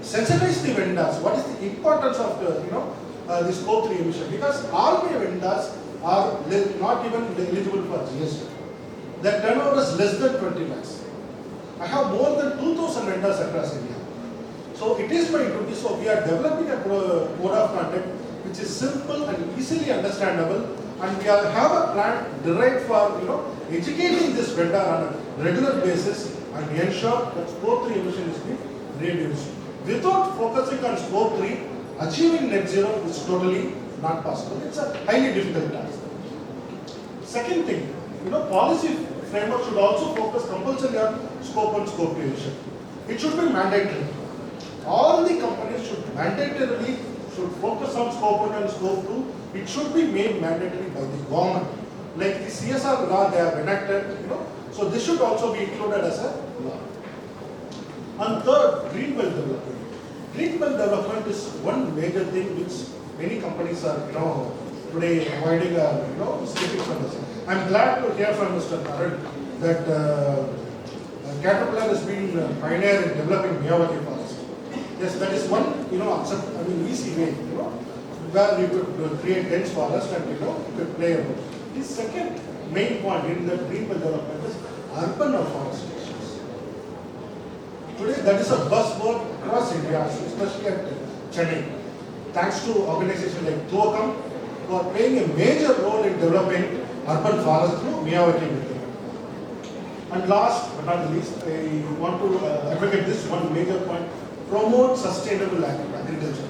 G: sensitize the vendors. What is the importance of the Scope 3 emission? Because all my vendors are not even eligible for GST. Their turnover is less than 20 lakhs. I have more than 2,000 vendors across India. So it is my duty. So we are developing a code of conduct which is simple and easily understandable, and we have a plan derived for educating this vendor on a regular basis and ensure that Scope 3 emission is being reduced. Without focusing on Scope 3, achieving net zero is totally not possible. It's a highly difficult task. Second thing, policy framework should also focus compulsorily on Scope 1, Scope 2 emission. It should be mandatory. All the companies should mandatorily focus on Scope 1 and Scope 2. It should be made mandatory by the government. Like the CSR law they have enacted, so this should also be included as a law. And third, green belt development. green belt development is one major thing which many companies are, today avoiding, skipping from this. I'm glad to hear from Mr. Karan that Caterpillar has been a pioneer in developing Miyawaki forest. Yes, that is one, easy way, where you could create dense forest and, you could play a role. The second main point in the green belt development is urban afforestation. Today, that is a buzzword across India, especially at Chennai. Thanks to organizations like Tuakam, who are playing a major role in developing urban forest through Miyawaki method. And last but not least, I want to advocate this one major point: promote sustainable agriculture.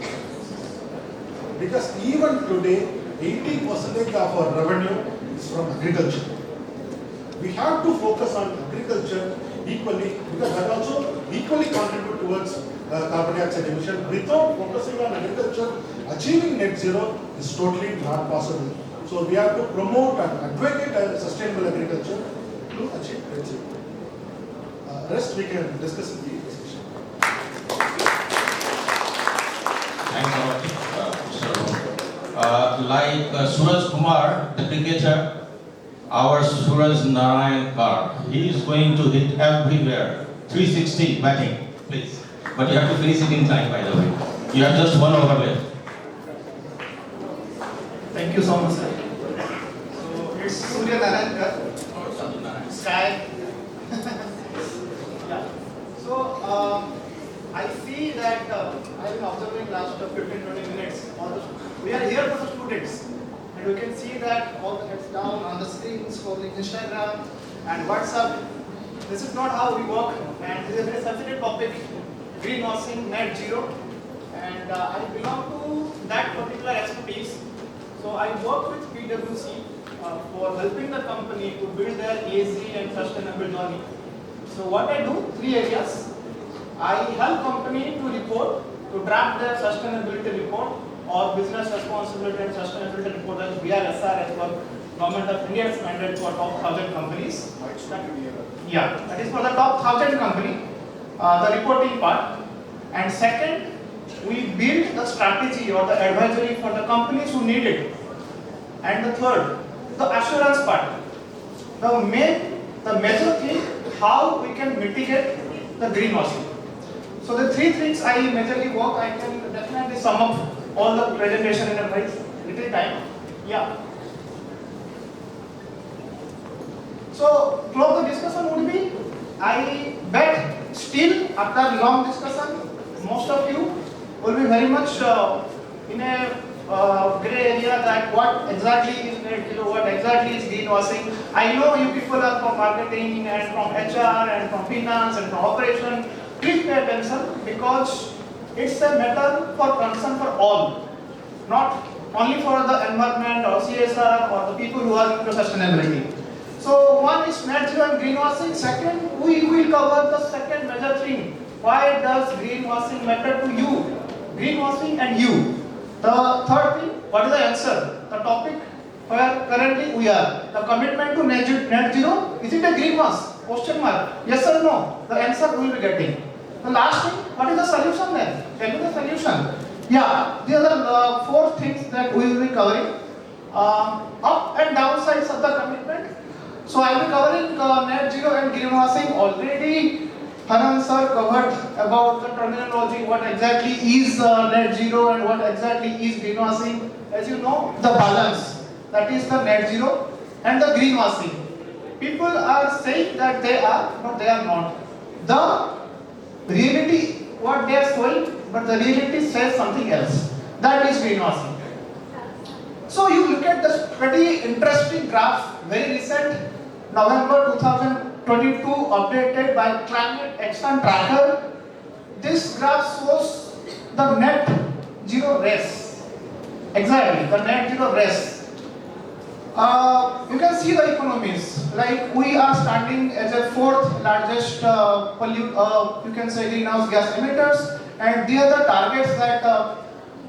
G: Because even today, 80% of our revenue is from agriculture. We have to focus on agriculture equally, because that also equally contribute towards carbon dioxide emission. Without focusing on agriculture, achieving net zero is totally not possible. So we have to promote and advocate sustainable agriculture to achieve net zero. Rest we can discuss in the discussion.
D: Thanks a lot, Mr. Arun. Like Suraj Kumar, the cricketer, our Suraj Narayan Kar, he is going to hit everywhere. 360 batting, please. But you have to finish it in time, by the way. You have just 1 over left.
H: Thank you so much, sir. So it's Surya Narayan Kar, sky. Yeah. So I see that I've been observing last 15-20 minutes. We are here for the students, and we can see that all the heads down on the screen, scrolling Instagram and WhatsApp. This is not how we work, and this is a very sensitive topic: greenwashing, net zero. And I belong to that particular expertise. So I work with PwC for helping the company to build their ESG and sustainable journey. So what I do, 3 areas. I help company to report, to draft their sustainability report or business responsibility and sustainability report as BRSR as per Government of India's mandate for top 1,000 companies. Yeah, that is for the top 1,000 company, the reporting part. And second, we build the strategy or the advisory for the companies who need it. And the third, the assurance part. The major thing, how we can mitigate the greenwashing. So the 3 things I majorly work. I can definitely sum up all the presentation in a very little time. Yeah. So close the discussion would be, I bet still after long discussion, most of you will be very much in a gray area that what exactly is net zero, what exactly is greenwashing. I know you people are from marketing and from HR and from finance and from operation. Please pay attention, because it's a matter for concern for all, not only for the environment or CSR or the people who are into sustainability. So one is net zero and greenwashing. Second, we will cover the second major thing. Why does greenwashing matter to you? Greenwashing and you. The third thing, what is the answer? The topic where currently we are. The commitment to net zero, is it a greenwash? Question mark. Yes or no? The answer we will be getting. The last thing, what is the solution then? Tell me the solution. Yeah, these are the 4 things that we will be covering. Up and down sides of the commitment. So I will be covering net zero and greenwashing. Already Hanan sir covered about the terminology, what exactly is net zero and what exactly is greenwashing. As you know, the balance, that is the net zero and the greenwashing. People are saying that they are, but they are not. The reality, what they are showing, but the reality says something else. That is greenwashing. So you look at this pretty interesting graph, very recent, November 2022, updated by Climate Action Tracker. This graph shows the net zero race. Exactly, the net zero race. You can see the economies. Like we are standing as a 4th largest you can say greenhouse gas emitters, and these are the targets that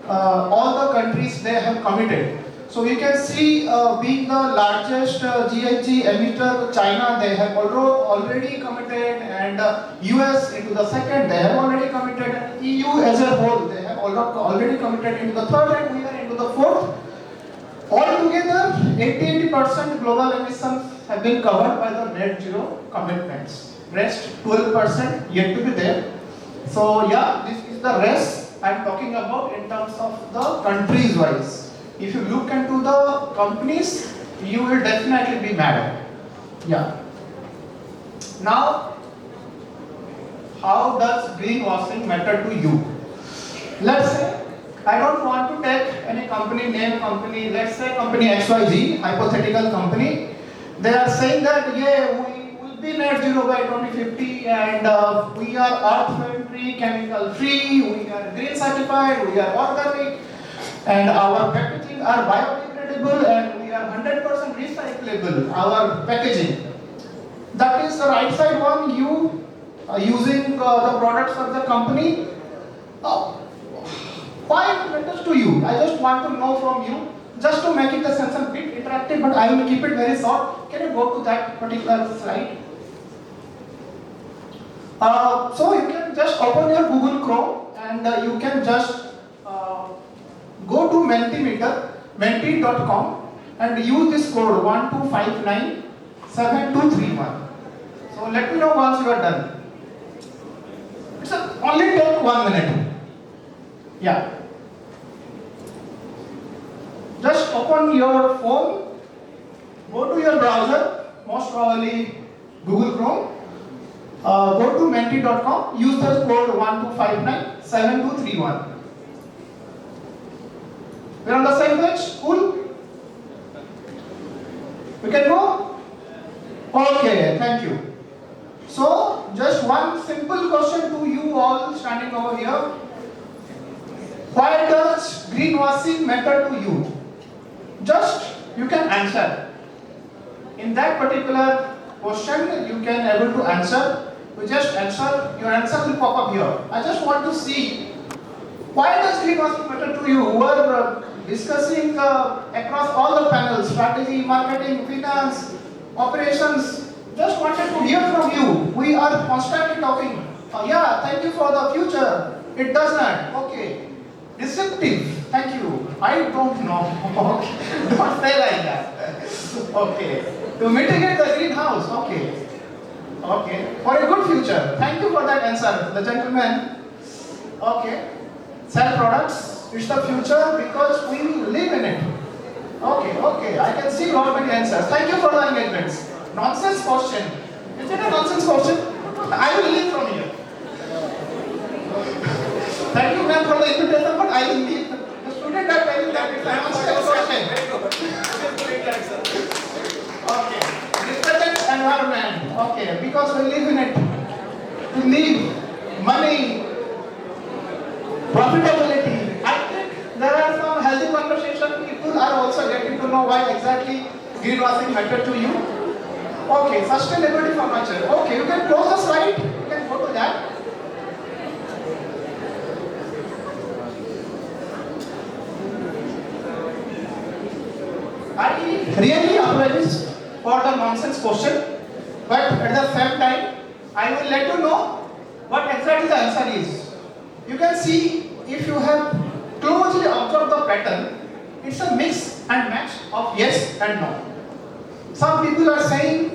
H: all the countries they have committed. So you can see, being the largest GHG emitter, China, they have already committed, and US into the second, they have already committed, and EU as a whole, they have already committed into the third, and we are into the fourth. Altogether, 80% global emissions have been covered by the net zero commitments. Rest 12% yet to be there. So yeah, this is the rest I am talking about in terms of the countries wise. If you look into the companies, you will definitely be mad. Yeah. Now, how does greenwashing matter to you? Let's say, I don't want to take any company, let's say company XYZ, hypothetical company. They are saying that, yeah, we will be net zero by 2050, and we are earth-friendly, chemical-free, we are green certified, we are organic, and our packaging are biodegradable, and we are 100% recyclable, our packaging. That is the right side one, you using the products of the company. Why it matters to you? I just want to know from you, just to make it the sense a bit interactive, but I will keep it very short. Can you go to that particular slide? So you can just open your Google Chrome, and you can just go to menti.com and use this code 12597231. So let me know once you are done. It's only take 1 minute. Yeah. Just open your phone, go to your browser, most probably Google Chrome, go to menti.com, use the code 12597231. We're on the same page? Cool? We can go? Okay, thank you. So, just one simple question to you all standing over here. Why does greenwashing matter to you? Just, you can answer. In that particular question, you can able to answer. You just answer, your answer will pop up here. I just want to see, why does greenwashing matter to you? We are discussing across all the panels, strategy, marketing, finance, operations. Just wanted to hear from you. We are constantly talking. Yeah, thank you for the future. It does not. Okay. Deceptive. Thank you. I don't know. Don't say like that. Okay. To mitigate the greenhouse. Okay. Okay. For a good future. Thank you for that answer, the gentleman. Okay. Sell products. It's the future because we live in it. Okay. Okay. I can see lot many answers. Thank you for the engagements. Nonsense question. Is it a nonsense question? I will leave from here. Thank you, ma'am, for the invitation, but I will leave. The student are telling that it's a nonsense question. Okay. Disturbance environment. Okay. Because we live in it. We need money, profitability. I think there are some healthy conversations. People are also getting to know why exactly greenwashing matter to you. Okay, sustainability for nature. Okay, you can close the slide. You can go to that. I really apologize for the nonsense question, but at the same time, I will let you know what exactly the answer is. You can see, if you have closely observed the pattern, it's a mix and match of yes and no. Some people are saying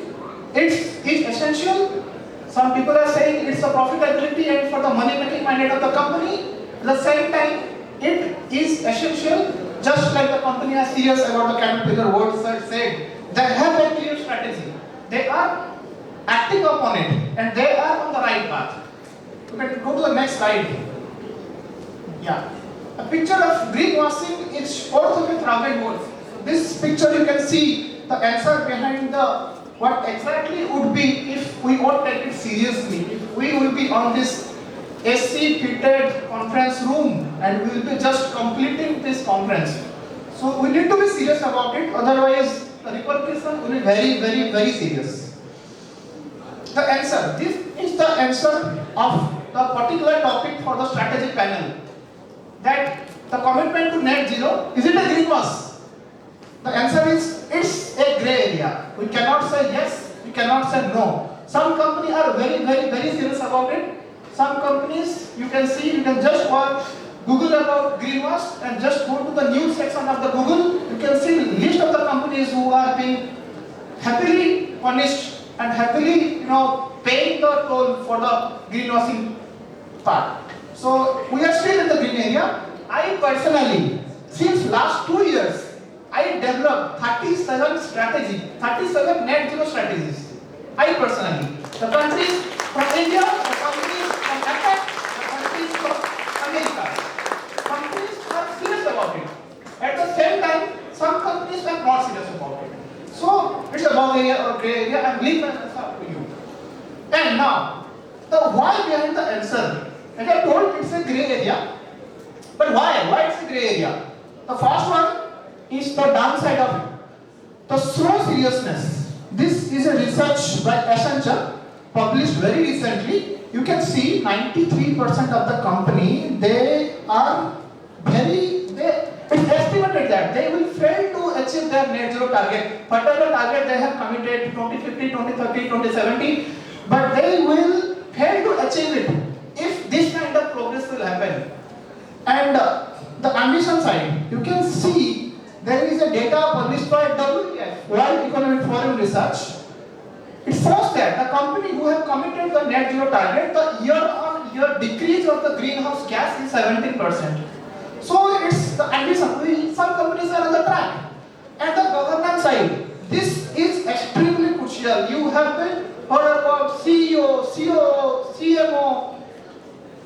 H: it's essential. Some people are saying it's a profitability and for the money-making mandate of the company. At the same time, it is essential. Just like the company are serious about the caterpillar words that said, they have a clear strategy. They are acting upon it and they are on the right path. You can go to the next slide. Yeah. A picture of greenwashing is 4,000 words. This picture you can see the answer behind the what exactly would be if we won't take it seriously. If we will be on this AC fitted conference room and we will be just completing this conference. So we need to be serious about it, otherwise the repercussion will be very, very, very serious. The answer. This is the answer of the particular topic for the strategy panel. That the commitment to net zero, is it a greenwash? The answer is it's a gray area. We cannot say yes, we cannot say no. Some companies are very serious about it. Some companies, you can see, you can just Google about Greenwash and just go to the news section of the Google. You can see list of the companies who are being happily punished and happily, paying the toll for the greenwashing part. So we are still in the green area. I personally, since last 2 years, I developed 37 net zero strategies. I personally, the countries from India, the countries from APEC, the countries from America, companies are serious about it. At the same time, some companies are not serious about it. So it's a bug area or gray area, and leave my answer up to you. And now, the why behind the answer. As I told, it's a gray area. But why? Why it's a gray area? The first one is the downside of it. The slow seriousness. This is a research by Accenture, published very recently. You can see 93% of the company, it's estimated that they will fail to achieve their net zero target. Whatever target they have committed, 2050, 2030, 2070, but they will fail to achieve it if this kind of progress will happen. And the ambition side, you can see there is a data published by WEF, World Economic Forum Research. It shows that the company who have committed the net zero target, the year-on-year decrease of the greenhouse gas is 17%. So it's the ambition. Some companies are on the track. And the governance side, this is extremely crucial. You have been heard about CEO, COO, CMO,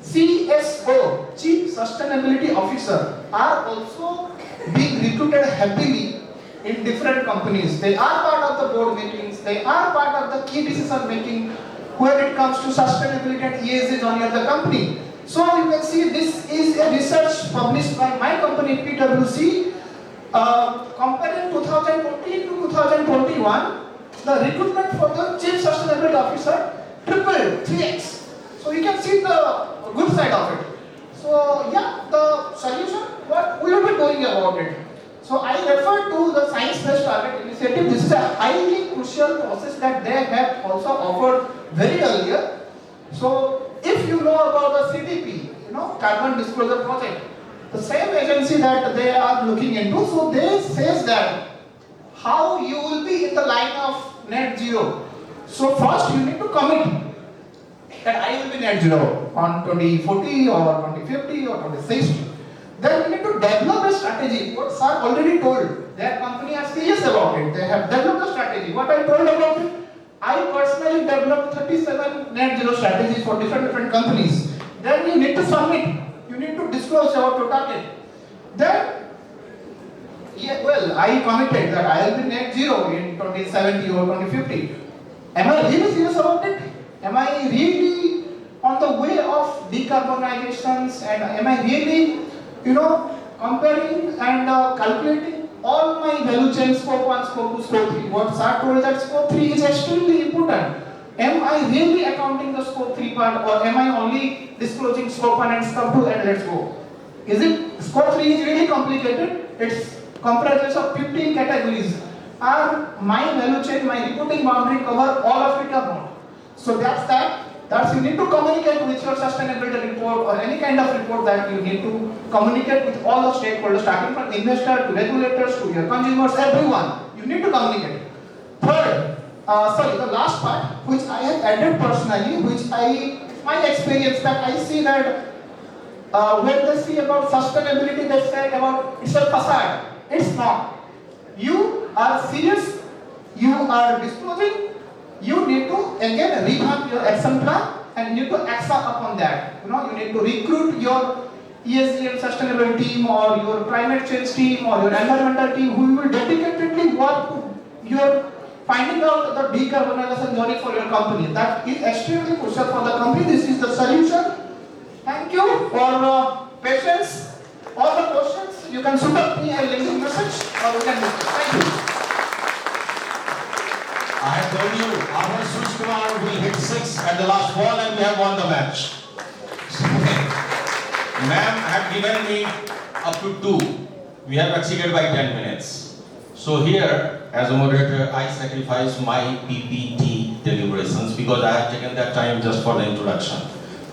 H: CSO, Chief Sustainability Officer, are also being recruited happily in different companies. They are part of the board meetings, they are part of the key decision making when it comes to sustainability and ESG journey of the company. So you can see this is a research published by my company PwC, comparing 2014 to 2021, the recruitment for the Chief Sustainability Officer tripled, 3x. So you can see the good side of it. So yeah, the solution, what we will be doing about it. So I refer to the Science-Based Target Initiative. This is a highly crucial process that they have also offered very earlier. So if you know about the CDP, Carbon Disclosure Project, the same agency that they are looking into, so they says that how you will be in the line of net zero. So first you need to commit that I will be net zero on 2040 or 2050 or 2060. Then we need to develop a strategy. What sir already told, their company are serious about it. They have developed a strategy. What I told about it, I personally developed 37 net zero strategies for different companies. Then you need to submit. You need to disclose your target. Then, I committed that I will be net zero in 2070 or 2050. Am I really serious about it? Am I really on the way of decarbonizations, and am I really, comparing and calculating all my value chain, scope 1, scope 2, scope 3. What sir told that scope 3 is extremely important. Am I really accounting the scope 3 part, or am I only disclosing scope 1 and scope 2 and let's go? Is it, scope 3 is really complicated. It's comprises of 15 categories. Are my value chain, my reporting boundary cover all of it or not? So that's that. That's you need to communicate with your sustainability report or any kind of report that you need to communicate with all the stakeholders, starting from investor to regulators to your consumers, everyone. You need to communicate. Third, the last part, which I have added personally, my experience that I see that when they see about sustainability, they say about it's a facade. It's not. You are serious, you are disclosing, you need to again revamp your action plan and you need to act upon that. You need to recruit your ESG and sustainability team or your climate change team or your environmental team who will dedicatedly work to your finding out the decarbonization journey for your company. That is extremely crucial for the company. This is the solution. Thank you for patience. All the questions, you can shoot up me a LinkedIn message or you can discuss. Thank you.
D: I have told you, our Sush Kumar will hit 6 at the last ball and we have won the match. Ma'am had given me up to 2. We have exceeded by 10 minutes. So here, as a moderator, I sacrifice my PPT deliberations because I have taken that time just for the introduction.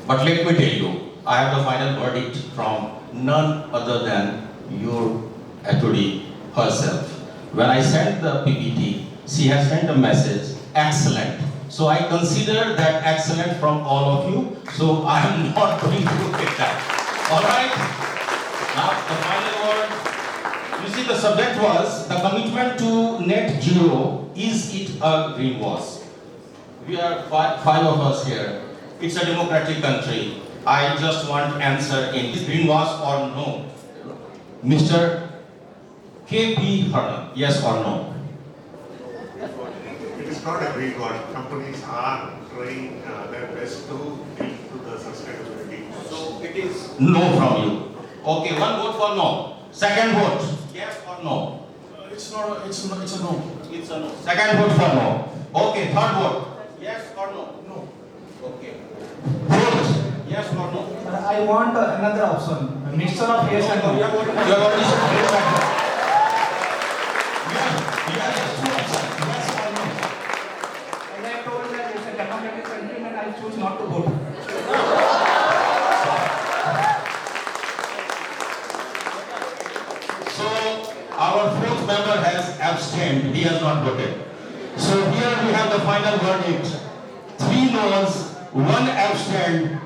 D: But let me tell you, I have the final verdict from none other than your HOD herself. When I sent the PPT, she has sent a message, excellent. So I consider that excellent from all of you. So I am not going to get that. All right? Now the final word. You see, the subject was the commitment to net zero. Is it a greenwash? We are five of us here. It's a democratic country. I just want answer in is greenwash or no. Mr. K.P. Hernan, yes or no?
E: It is not a greenwash. Companies are trying their best to build to the sustainability.
D: So it is no from you. Okay, one vote for no. Second vote, yes or no?
F: It's not. It's a no.
D: It's a no. Second vote for no. Okay, third vote, yes or no?
F: No.
D: Okay. Fourth, yes or no?
H: I want another option. A mixture of yes and no.
D: You have already said yes or no.
H: As I told that it's a democratic country and I choose not to vote.
D: So our fourth member has abstained. He has not voted. So here we have the final verdict. 3 noes, 1 abstained.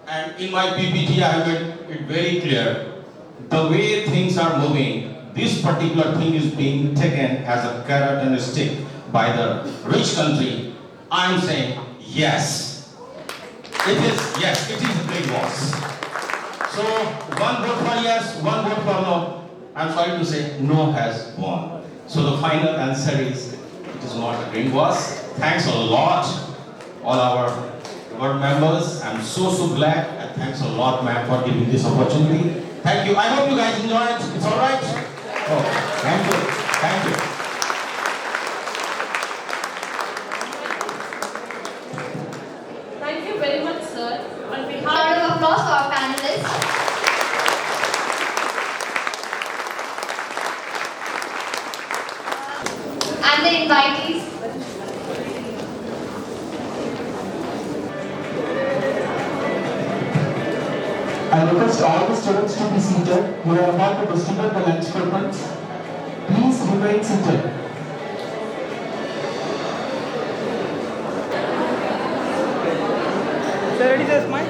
D: And in my PPT, I have made it very clear. The way things are moving, this particular thing is being taken as a carrot and a stick by the rich country. I am saying yes. It is a greenwash. So 1 vote for yes, 1 vote for no. I'm sorry to say no has won. So the final answer is it is not a greenwash. Thanks a lot, all our board members. I'm so glad, and thanks a lot, ma'am, for giving this opportunity. Thank you. I hope you guys enjoyed it. It's all right. Oh, thank you. Thank you.
B: Thank you very much, sir. On behalf
C: Round of applause for our panelists. And the invitees.
I: I request all the students to be seated. We are about to distribute the lunch coupons. Please remain seated.
H: Sir, ready to smile?